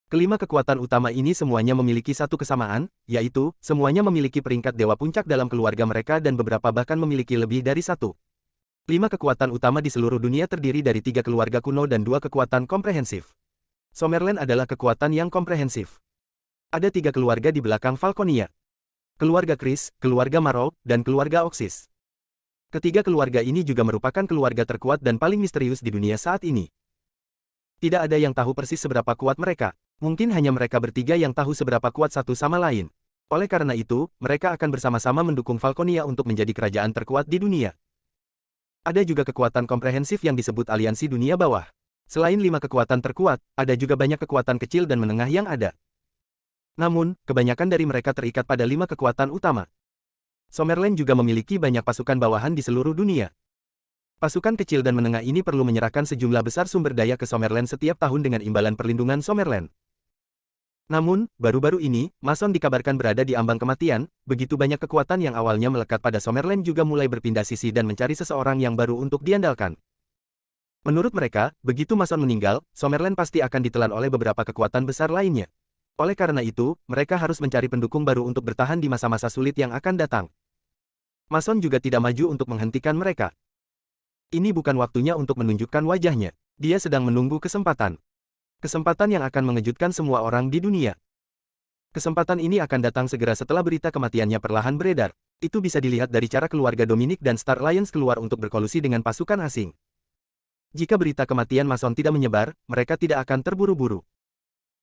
Speaker 1: Kelima kekuatan utama ini semuanya memiliki satu kesamaan, yaitu, semuanya memiliki peringkat dewa puncak dalam keluarga mereka dan beberapa bahkan memiliki lebih dari satu. 5 kekuatan utama di seluruh dunia terdiri dari 3 keluarga kuno dan 2 kekuatan komprehensif. Summerland adalah kekuatan yang komprehensif. Ada 3 keluarga di belakang Falconia. Keluarga Chris, keluarga Marrow, dan keluarga Oxys. Ketiga keluarga ini juga merupakan keluarga terkuat dan paling misterius di dunia saat ini. Tidak ada yang tahu persis seberapa kuat mereka. Mungkin hanya mereka bertiga yang tahu seberapa kuat satu sama lain. Oleh karena itu, mereka akan bersama-sama mendukung Falconia untuk menjadi kerajaan terkuat di dunia. Ada juga kekuatan komprehensif yang disebut aliansi dunia bawah. Selain 5 kekuatan terkuat, ada juga banyak kekuatan kecil dan menengah yang ada. Namun, kebanyakan dari mereka terikat pada 5 kekuatan utama. Summerland juga memiliki banyak pasukan bawahan di seluruh dunia. Pasukan kecil dan menengah ini perlu menyerahkan sejumlah besar sumber daya ke Summerland setiap tahun dengan imbalan perlindungan Summerland. Namun, baru-baru ini, Mason dikabarkan berada di ambang kematian, begitu banyak kekuatan yang awalnya melekat pada Summerland juga mulai berpindah sisi dan mencari seseorang yang baru untuk diandalkan. Menurut mereka, begitu Mason meninggal, Summerland pasti akan ditelan oleh beberapa kekuatan besar lainnya. Oleh karena itu, mereka harus mencari pendukung baru untuk bertahan di masa-masa sulit yang akan datang. Mason juga tidak maju untuk menghentikan mereka. Ini bukan waktunya untuk menunjukkan wajahnya. Dia sedang menunggu kesempatan. Kesempatan yang akan mengejutkan semua orang di dunia. Kesempatan ini akan datang segera setelah berita kematiannya perlahan beredar. Itu bisa dilihat dari cara keluarga Dominic dan Star Alliance keluar untuk berkolusi dengan pasukan asing. Jika berita kematian Mason tidak menyebar, mereka tidak akan terburu-buru.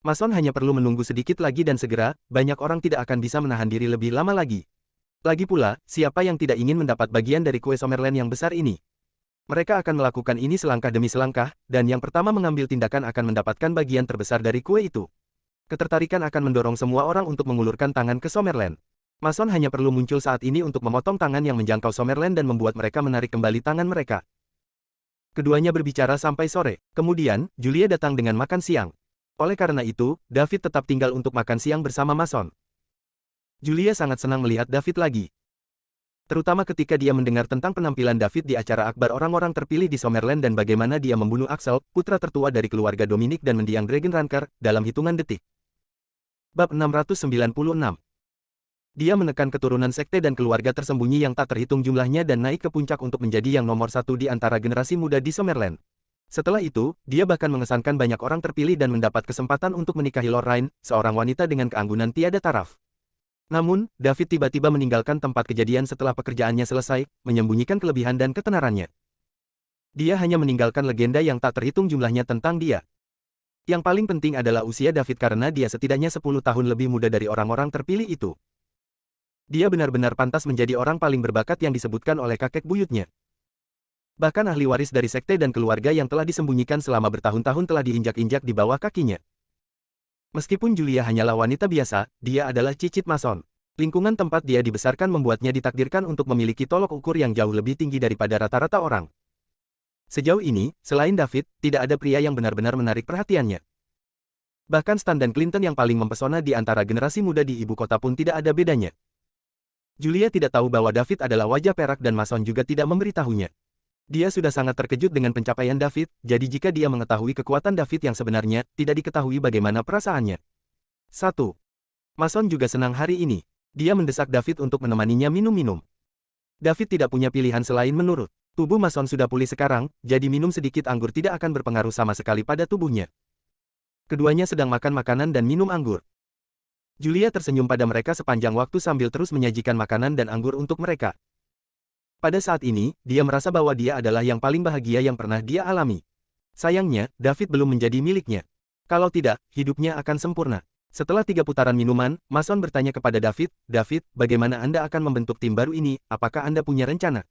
Speaker 1: Mason hanya perlu menunggu sedikit lagi dan segera, banyak orang tidak akan bisa menahan diri lebih lama lagi. Lagi pula, siapa yang tidak ingin mendapat bagian dari kue Summerland yang besar ini? Mereka akan melakukan ini selangkah demi selangkah, dan yang pertama mengambil tindakan akan mendapatkan bagian terbesar dari kue itu. Ketertarikan akan mendorong semua orang untuk mengulurkan tangan ke Summerland. Mason hanya perlu muncul saat ini untuk memotong tangan yang menjangkau Summerland dan membuat mereka menarik kembali tangan mereka. Keduanya berbicara sampai sore. Kemudian, Julia datang dengan makan siang. Oleh karena itu, David tetap tinggal untuk makan siang bersama Mason. Julia sangat senang melihat David lagi. Terutama ketika dia mendengar tentang penampilan David di acara akbar orang-orang terpilih di Summerland dan bagaimana dia membunuh Axel, putra tertua dari keluarga Dominic dan mendiang Dragon Ranker, dalam hitungan detik. Bab 696. Dia menekan keturunan sekte dan keluarga tersembunyi yang tak terhitung jumlahnya dan naik ke puncak untuk menjadi yang nomor 1 di antara generasi muda di Summerland. Setelah itu, dia bahkan mengesankan banyak orang terpilih dan mendapat kesempatan untuk menikahi Lord Rain, seorang wanita dengan keanggunan tiada taraf. Namun, David tiba-tiba meninggalkan tempat kejadian setelah pekerjaannya selesai, menyembunyikan kelebihan dan ketenarannya. Dia hanya meninggalkan legenda yang tak terhitung jumlahnya tentang dia. Yang paling penting adalah usia David karena dia setidaknya 10 tahun lebih muda dari orang-orang terpilih itu. Dia benar-benar pantas menjadi orang paling berbakat yang disebutkan oleh kakek buyutnya. Bahkan ahli waris dari sekte dan keluarga yang telah disembunyikan selama bertahun-tahun telah diinjak-injak di bawah kakinya. Meskipun Julia hanyalah wanita biasa, dia adalah cicit mason. Lingkungan tempat dia dibesarkan membuatnya ditakdirkan untuk memiliki tolok ukur yang jauh lebih tinggi daripada rata-rata orang. Sejauh ini, selain David, tidak ada pria yang benar-benar menarik perhatiannya. Bahkan Stan dan Clinton yang paling mempesona di antara generasi muda di ibu kota pun tidak ada bedanya. Julia tidak tahu bahwa David adalah wajah perak dan Mason juga tidak memberitahunya. Dia sudah sangat terkejut dengan pencapaian David, jadi jika dia mengetahui kekuatan David yang sebenarnya, tidak diketahui bagaimana perasaannya. 1. Mason juga senang hari ini. Dia mendesak David untuk menemaninya minum-minum. David tidak punya pilihan selain menurut. Tubuh Mason sudah pulih sekarang, jadi minum sedikit anggur tidak akan berpengaruh sama sekali pada tubuhnya. Keduanya sedang makan makanan dan minum anggur. Julia tersenyum pada mereka sepanjang waktu sambil terus menyajikan makanan dan anggur untuk mereka. Pada saat ini, dia merasa bahwa dia adalah yang paling bahagia yang pernah dia alami. Sayangnya, David belum menjadi miliknya. Kalau tidak, hidupnya akan sempurna. Setelah 3 putaran minuman, Mason bertanya kepada David, "David, bagaimana Anda akan membentuk tim baru ini? Apakah Anda punya rencana?"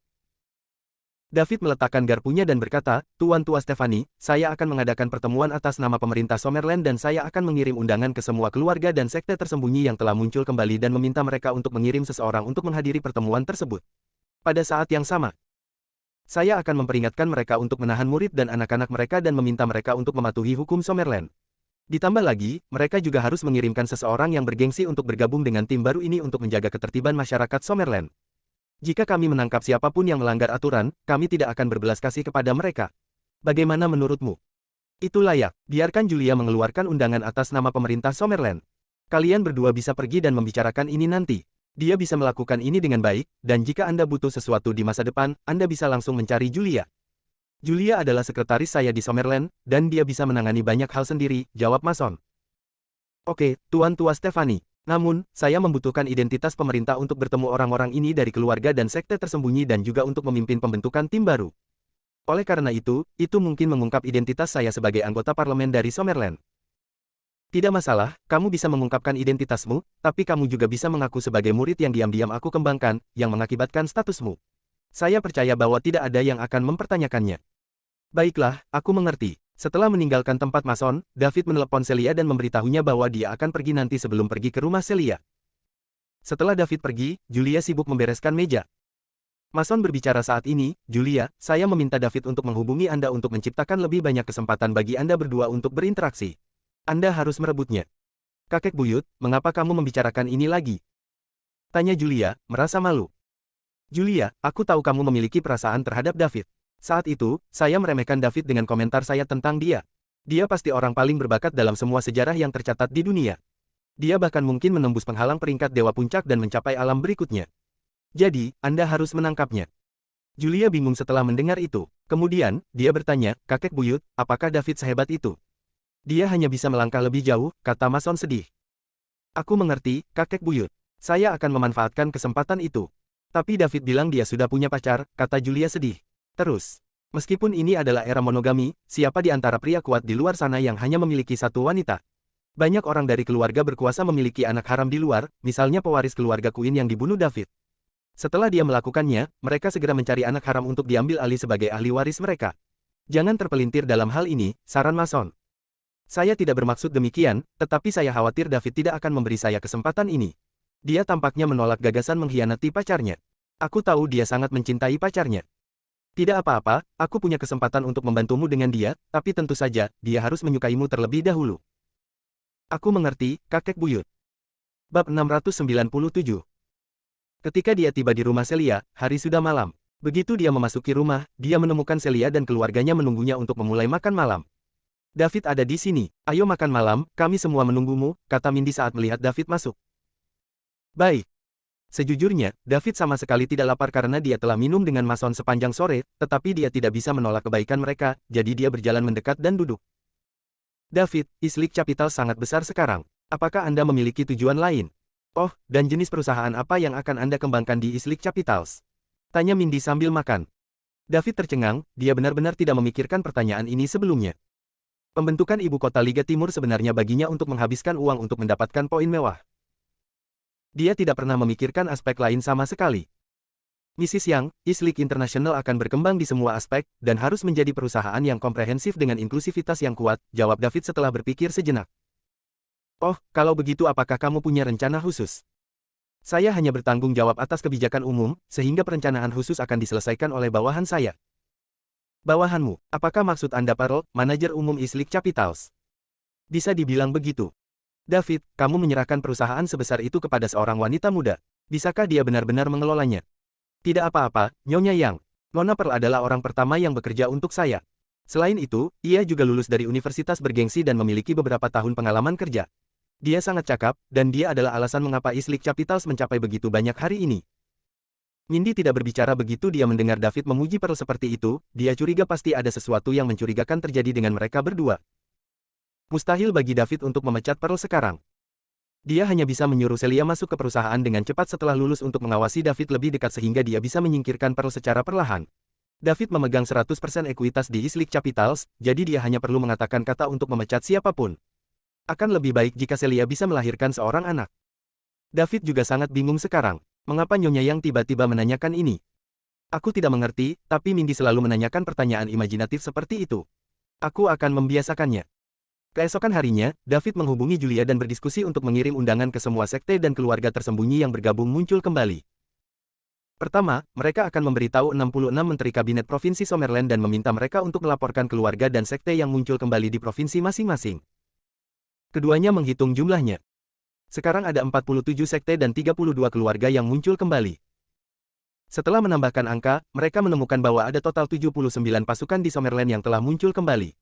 Speaker 1: David meletakkan garpunya dan berkata, "Tuan Tua Stephanie, saya akan mengadakan pertemuan atas nama pemerintah Summerland dan saya akan mengirim undangan ke semua keluarga dan sekte tersembunyi yang telah muncul kembali dan meminta mereka untuk mengirim seseorang untuk menghadiri pertemuan tersebut. Pada saat yang sama, saya akan memperingatkan mereka untuk menahan murid dan anak-anak mereka dan meminta mereka untuk mematuhi hukum Summerland. Ditambah lagi, mereka juga harus mengirimkan seseorang yang bergengsi untuk bergabung dengan tim baru ini untuk menjaga ketertiban masyarakat Summerland. Jika kami menangkap siapapun yang melanggar aturan, kami tidak akan berbelas kasih kepada mereka. Bagaimana menurutmu?" "Itu layak. Biarkan Julia mengeluarkan undangan atas nama pemerintah Summerland. Kalian berdua bisa pergi dan membicarakan ini nanti. Dia bisa melakukan ini dengan baik, dan jika Anda butuh sesuatu di masa depan, Anda bisa langsung mencari Julia. Julia adalah sekretaris saya di Summerland, dan dia bisa menangani banyak hal sendiri," jawab Mason. "Oke, Tuan Tua Stephanie. Namun, saya membutuhkan identitas pemerintah untuk bertemu orang-orang ini dari keluarga dan sekte tersembunyi dan juga untuk memimpin pembentukan tim baru. Oleh karena itu mungkin mengungkap identitas saya sebagai anggota parlemen dari Summerland." "Tidak masalah, kamu bisa mengungkapkan identitasmu, tapi kamu juga bisa mengaku sebagai murid yang diam-diam aku kembangkan, yang mengakibatkan statusmu. Saya percaya bahwa tidak ada yang akan mempertanyakannya." "Baiklah, aku mengerti." Setelah meninggalkan tempat Mason, David menelepon Celia dan memberitahunya bahwa dia akan pergi nanti sebelum pergi ke rumah Celia. Setelah David pergi, Julia sibuk membereskan meja. Mason berbicara saat ini, "Julia, saya meminta David untuk menghubungi Anda untuk menciptakan lebih banyak kesempatan bagi Anda berdua untuk berinteraksi. Anda harus merebutnya." "Kakek buyut, mengapa kamu membicarakan ini lagi?" tanya Julia, merasa malu. "Julia, aku tahu kamu memiliki perasaan terhadap David. Saat itu, saya meremehkan David dengan komentar saya tentang dia. Dia pasti orang paling berbakat dalam semua sejarah yang tercatat di dunia. Dia bahkan mungkin menembus penghalang peringkat Dewa Puncak dan mencapai alam berikutnya. Jadi, Anda harus menangkapnya." Julia bingung setelah mendengar itu. Kemudian, dia bertanya, "Kakek buyut, apakah David sehebat itu?" "Dia hanya bisa melangkah lebih jauh," kata Mason sedih. "Aku mengerti, kakek buyut. Saya akan memanfaatkan kesempatan itu." "Tapi David bilang dia sudah punya pacar," kata Julia sedih. Terus, "Meskipun ini adalah era monogami, siapa di antara pria kuat di luar sana yang hanya memiliki satu wanita? Banyak orang dari keluarga berkuasa memiliki anak haram di luar, misalnya pewaris keluarga Queen yang dibunuh David. Setelah dia melakukannya, mereka segera mencari anak haram untuk diambil alih sebagai ahli waris mereka. Jangan terpelintir dalam hal ini," saran Mason. "Saya tidak bermaksud demikian, tetapi saya khawatir David tidak akan memberi saya kesempatan ini. Dia tampaknya menolak gagasan mengkhianati pacarnya. Aku tahu dia sangat mencintai pacarnya. Tidak apa-apa, aku punya kesempatan untuk membantumu dengan dia, tapi tentu saja, dia harus menyukaimu terlebih dahulu." "Aku mengerti, kakek buyut." Bab 697. Ketika dia tiba di rumah Celia, hari sudah malam. Begitu dia memasuki rumah, dia menemukan Celia dan keluarganya menunggunya untuk memulai makan malam. "David ada di sini. Ayo makan malam, kami semua menunggumu," kata Mindy saat melihat David masuk. "Baik." Sejujurnya, David sama sekali tidak lapar karena dia telah minum dengan Mason sepanjang sore, tetapi dia tidak bisa menolak kebaikan mereka, jadi dia berjalan mendekat dan duduk. "David, Islik Capital sangat besar sekarang. Apakah Anda memiliki tujuan lain? Oh, dan jenis perusahaan apa yang akan Anda kembangkan di Islik Capitals?" tanya Mindy sambil makan. David tercengang, dia benar-benar tidak memikirkan pertanyaan ini sebelumnya. Pembentukan ibu kota Liga Timur sebenarnya baginya untuk menghabiskan uang untuk mendapatkan poin mewah. Dia tidak pernah memikirkan aspek lain sama sekali. Mrs. Yang, East League International akan berkembang di semua aspek, dan harus menjadi perusahaan yang komprehensif dengan inklusivitas yang kuat, jawab David setelah berpikir sejenak. Oh, kalau begitu apakah kamu punya rencana khusus? Saya hanya bertanggung jawab atas kebijakan umum, sehingga perencanaan khusus akan diselesaikan oleh bawahan saya. Bawahanmu, apakah maksud Anda Pearl, manajer umum East League Capitals? Bisa dibilang begitu. David, kamu menyerahkan perusahaan sebesar itu kepada seorang wanita muda. Bisakah dia benar-benar mengelolanya? Tidak apa-apa, Nyonya Yang. Nona Pearl adalah orang pertama yang bekerja untuk saya. Selain itu, ia juga lulus dari universitas bergengsi dan memiliki beberapa tahun pengalaman kerja. Dia sangat cakap, dan dia adalah alasan mengapa East League Capitals mencapai begitu banyak hari ini. Mindy tidak berbicara begitu dia mendengar David memuji Pearl seperti itu, dia curiga pasti ada sesuatu yang mencurigakan terjadi dengan mereka berdua. Mustahil bagi David untuk memecat Pearl sekarang. Dia hanya bisa menyuruh Celia masuk ke perusahaan dengan cepat setelah lulus untuk mengawasi David lebih dekat sehingga dia bisa menyingkirkan Pearl secara perlahan. David memegang 100% ekuitas di East League Capitals, jadi dia hanya perlu mengatakan kata untuk memecat siapapun. Akan lebih baik jika Celia bisa melahirkan seorang anak. David juga sangat bingung sekarang. Mengapa Nyonya Yang tiba-tiba menanyakan ini? Aku tidak mengerti, tapi Mindy selalu menanyakan pertanyaan imajinatif seperti itu. Aku akan membiasakannya. Keesokan harinya, David menghubungi Julia dan berdiskusi untuk mengirim undangan ke semua sekte dan keluarga tersembunyi yang bergabung muncul kembali. Pertama, mereka akan memberitahu 66 menteri kabinet Provinsi Summerland dan meminta mereka untuk melaporkan keluarga dan sekte yang muncul kembali di provinsi masing-masing. Keduanya menghitung jumlahnya. Sekarang ada 47 sekte dan 32 keluarga yang muncul kembali. Setelah menambahkan angka, mereka menemukan bahwa ada total 79 pasukan di Summerland yang telah muncul kembali.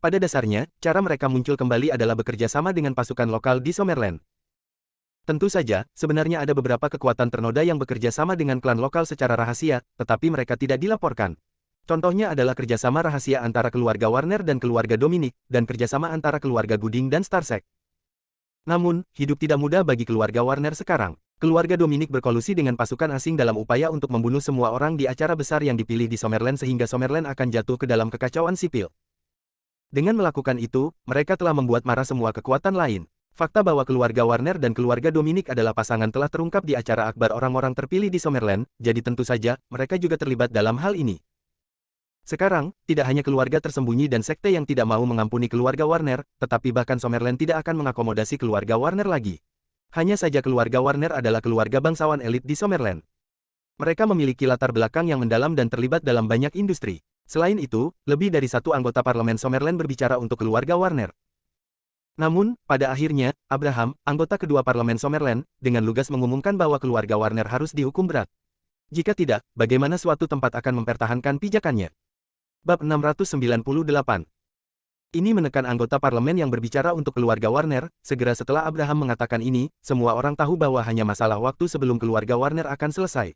Speaker 1: Pada dasarnya, cara mereka muncul kembali adalah bekerja sama dengan pasukan lokal di Summerland. Tentu saja, sebenarnya ada beberapa kekuatan ternoda yang bekerja sama dengan klan lokal secara rahasia, tetapi mereka tidak dilaporkan. Contohnya adalah kerjasama rahasia antara keluarga Warner dan keluarga Dominic, dan kerjasama antara keluarga Gooding dan Starsec. Namun, hidup tidak mudah bagi keluarga Warner sekarang. Keluarga Dominic berkolusi dengan pasukan asing dalam upaya untuk membunuh semua orang di acara besar yang dipilih di Summerland sehingga Summerland akan jatuh ke dalam kekacauan sipil. Dengan melakukan itu, mereka telah membuat marah semua kekuatan lain. Fakta bahwa keluarga Warner dan keluarga Dominic adalah pasangan telah terungkap di acara akbar orang-orang terpilih di Summerland, jadi tentu saja, mereka juga terlibat dalam hal ini. Sekarang, tidak hanya keluarga tersembunyi dan sekte yang tidak mau mengampuni keluarga Warner, tetapi bahkan Summerland tidak akan mengakomodasi keluarga Warner lagi. Hanya saja keluarga Warner adalah keluarga bangsawan elit di Summerland. Mereka memiliki latar belakang yang mendalam dan terlibat dalam banyak industri. Selain itu, lebih dari satu anggota parlemen Summerland berbicara untuk keluarga Warner. Namun, pada akhirnya, Abraham, anggota kedua parlemen Summerland, dengan lugas mengumumkan bahwa keluarga Warner harus dihukum berat. Jika tidak, bagaimana suatu tempat akan mempertahankan pijakannya? Bab 698. Ini menekan anggota parlemen yang berbicara untuk keluarga Warner. Segera setelah Abraham mengatakan ini, semua orang tahu bahwa hanya masalah waktu sebelum keluarga Warner akan selesai.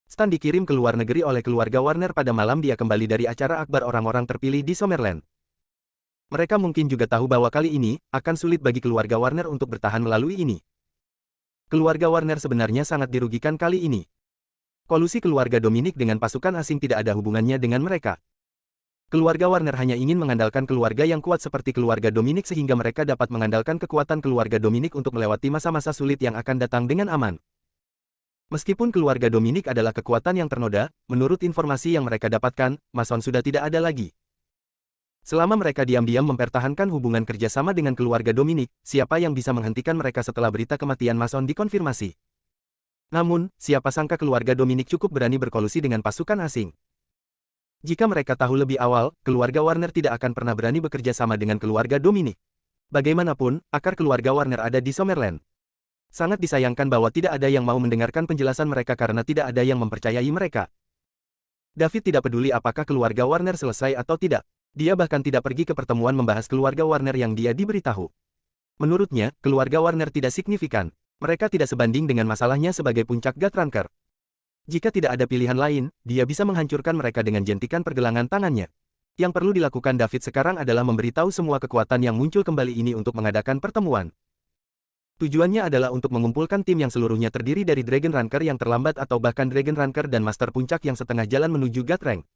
Speaker 1: Stan dikirim ke luar negeri oleh keluarga Warner pada malam dia kembali dari acara akbar orang-orang terpilih di Summerland. Mereka mungkin juga tahu bahwa kali ini, akan sulit bagi keluarga Warner untuk bertahan melalui ini. Keluarga Warner sebenarnya sangat dirugikan kali ini. Kolusi keluarga Dominic dengan pasukan asing tidak ada hubungannya dengan mereka. Keluarga Warner hanya ingin mengandalkan keluarga yang kuat seperti keluarga Dominic sehingga mereka dapat mengandalkan kekuatan keluarga Dominic untuk melewati masa-masa sulit yang akan datang dengan aman. Meskipun keluarga Dominic adalah kekuatan yang ternoda, menurut informasi yang mereka dapatkan, Mason sudah tidak ada lagi. Selama mereka diam-diam mempertahankan hubungan kerjasama dengan keluarga Dominic, siapa yang bisa menghentikan mereka setelah berita kematian Mason dikonfirmasi? Namun, siapa sangka keluarga Dominic cukup berani berkolusi dengan pasukan asing. Jika mereka tahu lebih awal, keluarga Warner tidak akan pernah berani bekerja sama dengan keluarga Dominic. Bagaimanapun, akar keluarga Warner ada di Summerland. Sangat disayangkan bahwa tidak ada yang mau mendengarkan penjelasan mereka karena tidak ada yang mempercayai mereka. David tidak peduli apakah keluarga Warner selesai atau tidak. Dia bahkan tidak pergi ke pertemuan membahas keluarga Warner yang dia diberitahu. Menurutnya, keluarga Warner tidak signifikan. Mereka tidak sebanding dengan masalahnya sebagai puncak Gatranker. Jika tidak ada pilihan lain, dia bisa menghancurkan mereka dengan jentikan pergelangan tangannya. Yang perlu dilakukan David sekarang adalah memberitahu semua kekuatan yang muncul kembali ini untuk mengadakan pertemuan. Tujuannya adalah untuk mengumpulkan tim yang seluruhnya terdiri dari Dragon Ranker yang terlambat atau bahkan Dragon Ranker dan Master Puncak yang setengah jalan menuju Gatrank.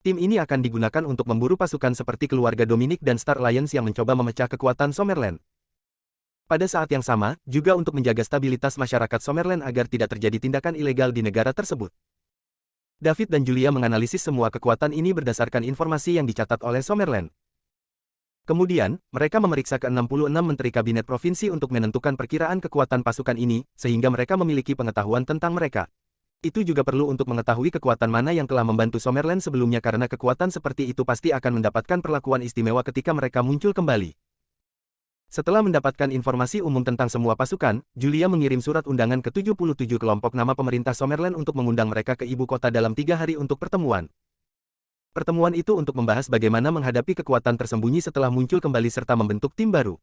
Speaker 1: Tim ini akan digunakan untuk memburu pasukan seperti keluarga Dominic dan Star Alliance yang mencoba memecah kekuatan Summerland. Pada saat yang sama, juga untuk menjaga stabilitas masyarakat Summerland agar tidak terjadi tindakan ilegal di negara tersebut. David dan Julia menganalisis semua kekuatan ini berdasarkan informasi yang dicatat oleh Summerland. Kemudian, mereka memeriksa ke-66 menteri kabinet provinsi untuk menentukan perkiraan kekuatan pasukan ini, sehingga mereka memiliki pengetahuan tentang mereka. Itu juga perlu untuk mengetahui kekuatan mana yang telah membantu Summerland sebelumnya karena kekuatan seperti itu pasti akan mendapatkan perlakuan istimewa ketika mereka muncul kembali. Setelah mendapatkan informasi umum tentang semua pasukan, Julia mengirim surat undangan ke 77 kelompok nama pemerintah Summerland untuk mengundang mereka ke ibu kota dalam 3 hari untuk pertemuan. Pertemuan itu untuk membahas bagaimana menghadapi kekuatan tersembunyi setelah muncul kembali serta membentuk tim baru.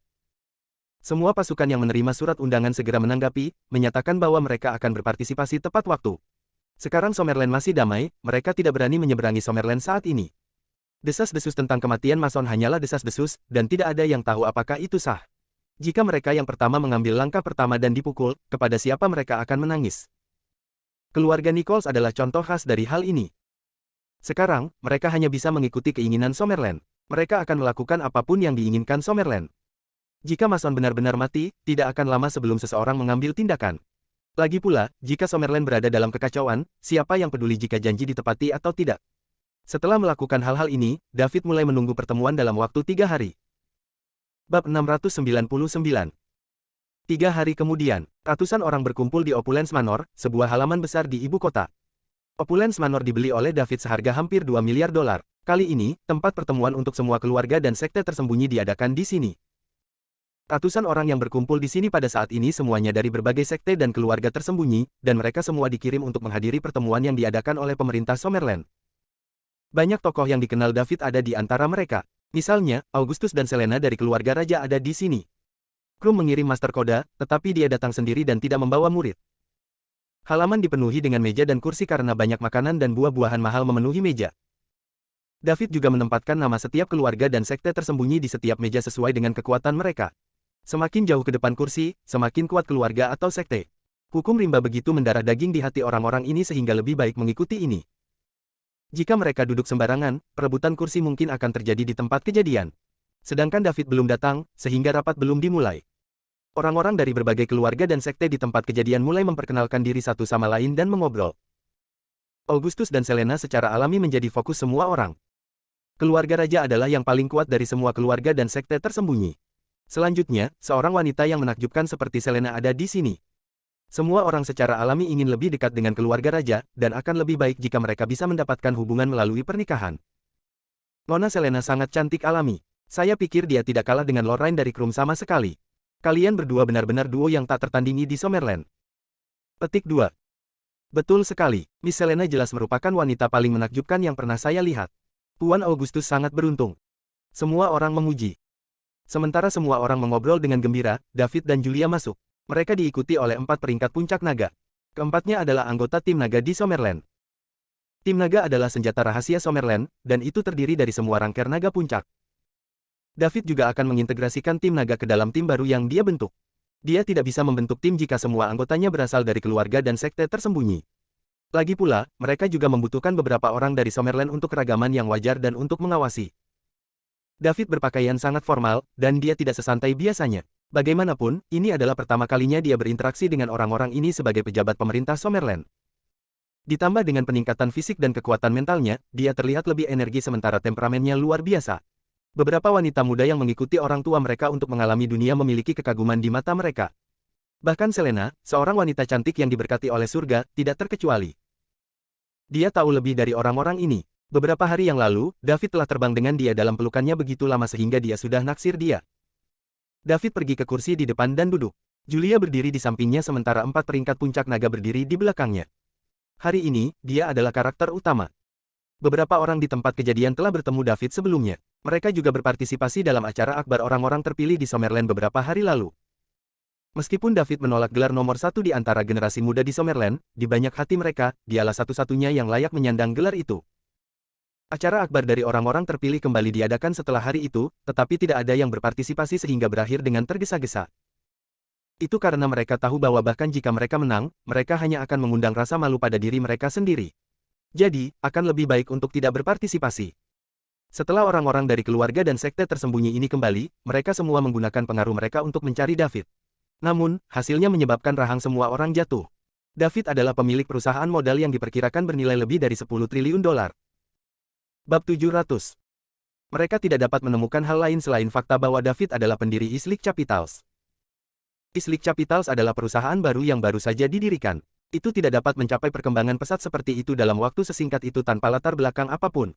Speaker 1: Semua pasukan yang menerima surat undangan segera menanggapi, menyatakan bahwa mereka akan berpartisipasi tepat waktu. Sekarang Summerland masih damai, mereka tidak berani menyeberangi Summerland saat ini. Desas-desus tentang kematian Mason hanyalah desas-desus, dan tidak ada yang tahu apakah itu sah. Jika mereka yang pertama mengambil langkah pertama dan dipukul, kepada siapa mereka akan menangis. Keluarga Nichols adalah contoh khas dari hal ini. Sekarang, mereka hanya bisa mengikuti keinginan Summerland. Mereka akan melakukan apapun yang diinginkan Summerland. Jika Mason benar-benar mati, tidak akan lama sebelum seseorang mengambil tindakan. Lagi pula, jika Summerland berada dalam kekacauan, siapa yang peduli jika janji ditepati atau tidak? Setelah melakukan hal-hal ini, David mulai menunggu pertemuan dalam waktu 3 hari. Bab 699. 3 hari kemudian, ratusan orang berkumpul di Opulence Manor, sebuah halaman besar di ibu kota. Opulence Manor dibeli oleh David seharga hampir $2 miliar. Kali ini, tempat pertemuan untuk semua keluarga dan sekte tersembunyi diadakan di sini. Ratusan orang yang berkumpul di sini pada saat ini semuanya dari berbagai sekte dan keluarga tersembunyi, dan mereka semua dikirim untuk menghadiri pertemuan yang diadakan oleh pemerintah Summerland. Banyak tokoh yang dikenal David ada di antara mereka. Misalnya, Augustus dan Selena dari keluarga raja ada di sini. Krum mengirim master Koda, tetapi dia datang sendiri dan tidak membawa murid. Halaman dipenuhi dengan meja dan kursi karena banyak makanan dan buah-buahan mahal memenuhi meja. David juga menempatkan nama setiap keluarga dan sekte tersembunyi di setiap meja sesuai dengan kekuatan mereka. Semakin jauh ke depan kursi, semakin kuat keluarga atau sekte. Hukum rimba begitu mendarah daging di hati orang-orang ini sehingga lebih baik mengikuti ini. Jika mereka duduk sembarangan, perebutan kursi mungkin akan terjadi di tempat kejadian. Sedangkan David belum datang, sehingga rapat belum dimulai. Orang-orang dari berbagai keluarga dan sekte di tempat kejadian mulai memperkenalkan diri satu sama lain dan mengobrol. Augustus dan Selena secara alami menjadi fokus semua orang. Keluarga raja adalah yang paling kuat dari semua keluarga dan sekte tersembunyi. Selanjutnya, seorang wanita yang menakjubkan seperti Selena ada di sini. Semua orang secara alami ingin lebih dekat dengan keluarga raja, dan akan lebih baik jika mereka bisa mendapatkan hubungan melalui pernikahan. Nona Selena sangat cantik alami. Saya pikir dia tidak kalah dengan Lorraine dari Krum sama sekali. Kalian berdua benar-benar duo yang tak tertandingi di Summerland. Petik 2. Betul sekali, Miss Selena jelas merupakan wanita paling menakjubkan yang pernah saya lihat. Tuan Augustus sangat beruntung. Semua orang memuji. Sementara semua orang mengobrol dengan gembira, David dan Julia masuk. Mereka diikuti oleh 4 peringkat puncak naga. Keempatnya adalah anggota tim naga di Summerland. Tim naga adalah senjata rahasia Summerland, dan itu terdiri dari semua rangker naga puncak. David juga akan mengintegrasikan tim naga ke dalam tim baru yang dia bentuk. Dia tidak bisa membentuk tim jika semua anggotanya berasal dari keluarga dan sekte tersembunyi. Lagi pula, mereka juga membutuhkan beberapa orang dari Summerland untuk keragaman yang wajar dan untuk mengawasi. David berpakaian sangat formal, dan dia tidak sesantai biasanya. Bagaimanapun, ini adalah pertama kalinya dia berinteraksi dengan orang-orang ini sebagai pejabat pemerintah Summerland. Ditambah dengan peningkatan fisik dan kekuatan mentalnya, dia terlihat lebih energi sementara temperamennya luar biasa. Beberapa wanita muda yang mengikuti orang tua mereka untuk mengalami dunia memiliki kekaguman di mata mereka. Bahkan Selena, seorang wanita cantik yang diberkati oleh surga, tidak terkecuali. Dia tahu lebih dari orang-orang ini. Beberapa hari yang lalu, David telah terbang dengan dia dalam pelukannya begitu lama sehingga dia sudah naksir dia. David pergi ke kursi di depan dan duduk. Julia berdiri di sampingnya sementara 4 peringkat puncak naga berdiri di belakangnya. Hari ini, dia adalah karakter utama. Beberapa orang di tempat kejadian telah bertemu David sebelumnya. Mereka juga berpartisipasi dalam acara akbar orang-orang terpilih di Summerland beberapa hari lalu. Meskipun David menolak gelar nomor 1 di antara generasi muda di Summerland, di banyak hati mereka, dialah satu-satunya yang layak menyandang gelar itu. Acara akbar dari orang-orang terpilih kembali diadakan setelah hari itu, tetapi tidak ada yang berpartisipasi sehingga berakhir dengan tergesa-gesa. Itu karena mereka tahu bahwa bahkan jika mereka menang, mereka hanya akan mengundang rasa malu pada diri mereka sendiri. Jadi, akan lebih baik untuk tidak berpartisipasi. Setelah orang-orang dari keluarga dan sekte tersembunyi ini kembali, mereka semua menggunakan pengaruh mereka untuk mencari David. Namun, hasilnya menyebabkan rahang semua orang jatuh. David adalah pemilik perusahaan modal yang diperkirakan bernilai lebih dari 10 triliun dolar. Bab 700. Mereka tidak dapat menemukan hal lain selain fakta bahwa David adalah pendiri Islik Capitals. Islik Capitals adalah perusahaan baru yang baru saja didirikan. Itu tidak dapat mencapai perkembangan pesat seperti itu dalam waktu sesingkat itu tanpa latar belakang apapun.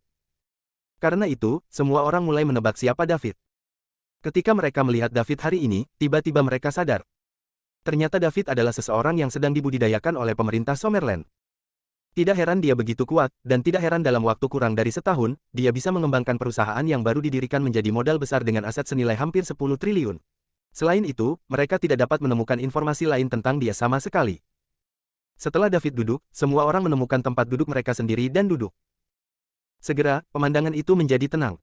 Speaker 1: Karena itu, semua orang mulai menebak siapa David. Ketika mereka melihat David hari ini, tiba-tiba mereka sadar. Ternyata David adalah seseorang yang sedang dibudidayakan oleh pemerintah Summerland. Tidak heran dia begitu kuat, dan tidak heran dalam waktu kurang dari setahun, dia bisa mengembangkan perusahaan yang baru didirikan menjadi modal besar dengan aset senilai hampir 10 triliun. Selain itu, mereka tidak dapat menemukan informasi lain tentang dia sama sekali. Setelah David duduk, semua orang menemukan tempat duduk mereka sendiri dan duduk. Segera, pemandangan itu menjadi tenang.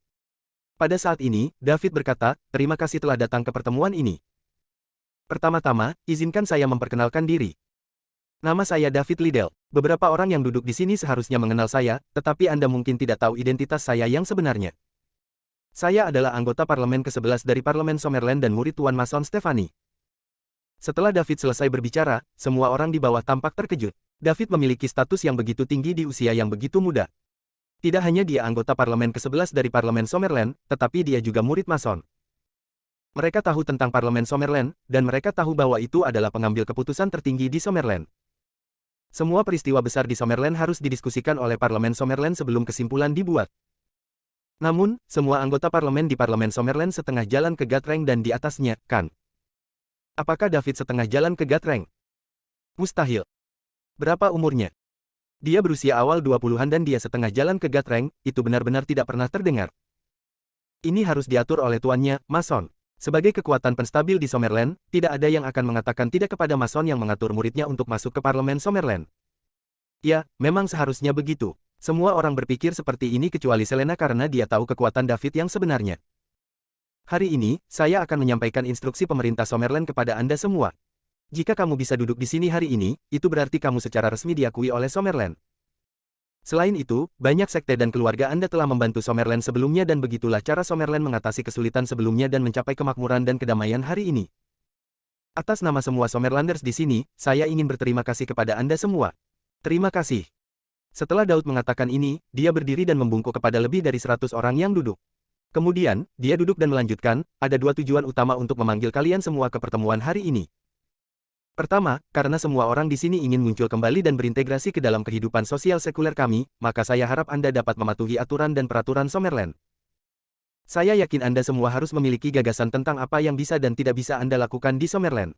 Speaker 1: Pada saat ini, David berkata, "Terima kasih telah datang ke pertemuan ini. Pertama-tama, izinkan saya memperkenalkan diri. Nama saya David Liddell. Beberapa orang yang duduk di sini seharusnya mengenal saya, tetapi Anda mungkin tidak tahu identitas saya yang sebenarnya. Saya adalah anggota parlemen ke-11 dari Parlemen Summerland dan murid Tuan Mason Stephanie." Setelah David selesai berbicara, semua orang di bawah tampak terkejut. David memiliki status yang begitu tinggi di usia yang begitu muda. Tidak hanya dia anggota parlemen ke-11 dari Parlemen Summerland, tetapi dia juga murid Mason. Mereka tahu tentang Parlemen Summerland, dan mereka tahu bahwa itu adalah pengambil keputusan tertinggi di Summerland. Semua peristiwa besar di Summerland harus didiskusikan oleh Parlemen Summerland sebelum kesimpulan dibuat. Namun, semua anggota parlemen di Parlemen Summerland setengah jalan ke Gatreng dan di atasnya, kan? Apakah David setengah jalan ke Gatreng? Mustahil. Berapa umurnya? Dia berusia awal 20-an dan dia setengah jalan ke Gatreng, itu benar-benar tidak pernah terdengar. Ini harus diatur oleh tuannya, Mason. Sebagai kekuatan penstabil di Summerland, tidak ada yang akan mengatakan tidak kepada Mason yang mengatur muridnya untuk masuk ke Parlemen Summerland. Ya, memang seharusnya begitu. Semua orang berpikir seperti ini kecuali Selena karena dia tahu kekuatan David yang sebenarnya. Hari ini, saya akan menyampaikan instruksi pemerintah Summerland kepada Anda semua. Jika kamu bisa duduk di sini hari ini, itu berarti kamu secara resmi diakui oleh Summerland. Selain itu, banyak sekte dan keluarga Anda telah membantu Summerland sebelumnya dan begitulah cara Summerland mengatasi kesulitan sebelumnya dan mencapai kemakmuran dan kedamaian hari ini. Atas nama semua Summerlanders di sini, saya ingin berterima kasih kepada Anda semua. Terima kasih. Setelah Daud mengatakan ini, dia berdiri dan membungkuk kepada lebih dari 100 orang yang duduk. Kemudian, dia duduk dan melanjutkan, ada dua tujuan utama untuk memanggil kalian semua ke pertemuan hari ini. Pertama, karena semua orang di sini ingin muncul kembali dan berintegrasi ke dalam kehidupan sosial sekuler kami, maka saya harap Anda dapat mematuhi aturan dan peraturan Summerland. Saya yakin Anda semua harus memiliki gagasan tentang apa yang bisa dan tidak bisa Anda lakukan di Summerland.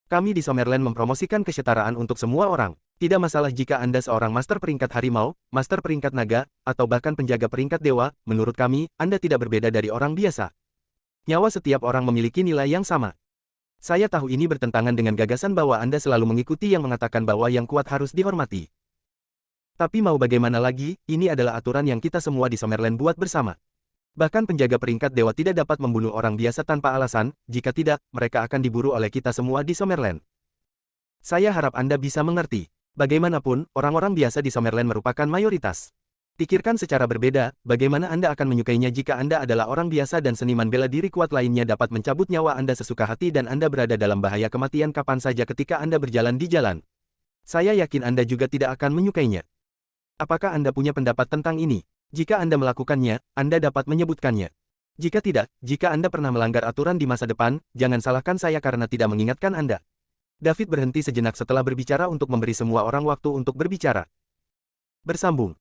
Speaker 1: Kami di Summerland mempromosikan kesetaraan untuk semua orang. Tidak masalah jika Anda seorang master peringkat harimau, master peringkat naga, atau bahkan penjaga peringkat dewa, menurut kami, Anda tidak berbeda dari orang biasa. Nyawa setiap orang memiliki nilai yang sama. Saya tahu ini bertentangan dengan gagasan bahwa Anda selalu mengikuti yang mengatakan bahwa yang kuat harus dihormati. Tapi mau bagaimana lagi, ini adalah aturan yang kita semua di Summerland buat bersama. Bahkan penjaga peringkat dewa tidak dapat membunuh orang biasa tanpa alasan, jika tidak, mereka akan diburu oleh kita semua di Summerland. Saya harap Anda bisa mengerti. Bagaimanapun, orang-orang biasa di Summerland merupakan mayoritas. Pikirkan secara berbeda, bagaimana Anda akan menyukainya jika Anda adalah orang biasa dan seniman bela diri kuat lainnya dapat mencabut nyawa Anda sesuka hati dan Anda berada dalam bahaya kematian kapan saja ketika Anda berjalan di jalan. Saya yakin Anda juga tidak akan menyukainya. Apakah Anda punya pendapat tentang ini? Jika Anda melakukannya, Anda dapat menyebutkannya. Jika tidak, jika Anda pernah melanggar aturan di masa depan, jangan salahkan saya karena tidak mengingatkan Anda. David berhenti sejenak setelah berbicara untuk memberi semua orang waktu untuk berbicara. Bersambung.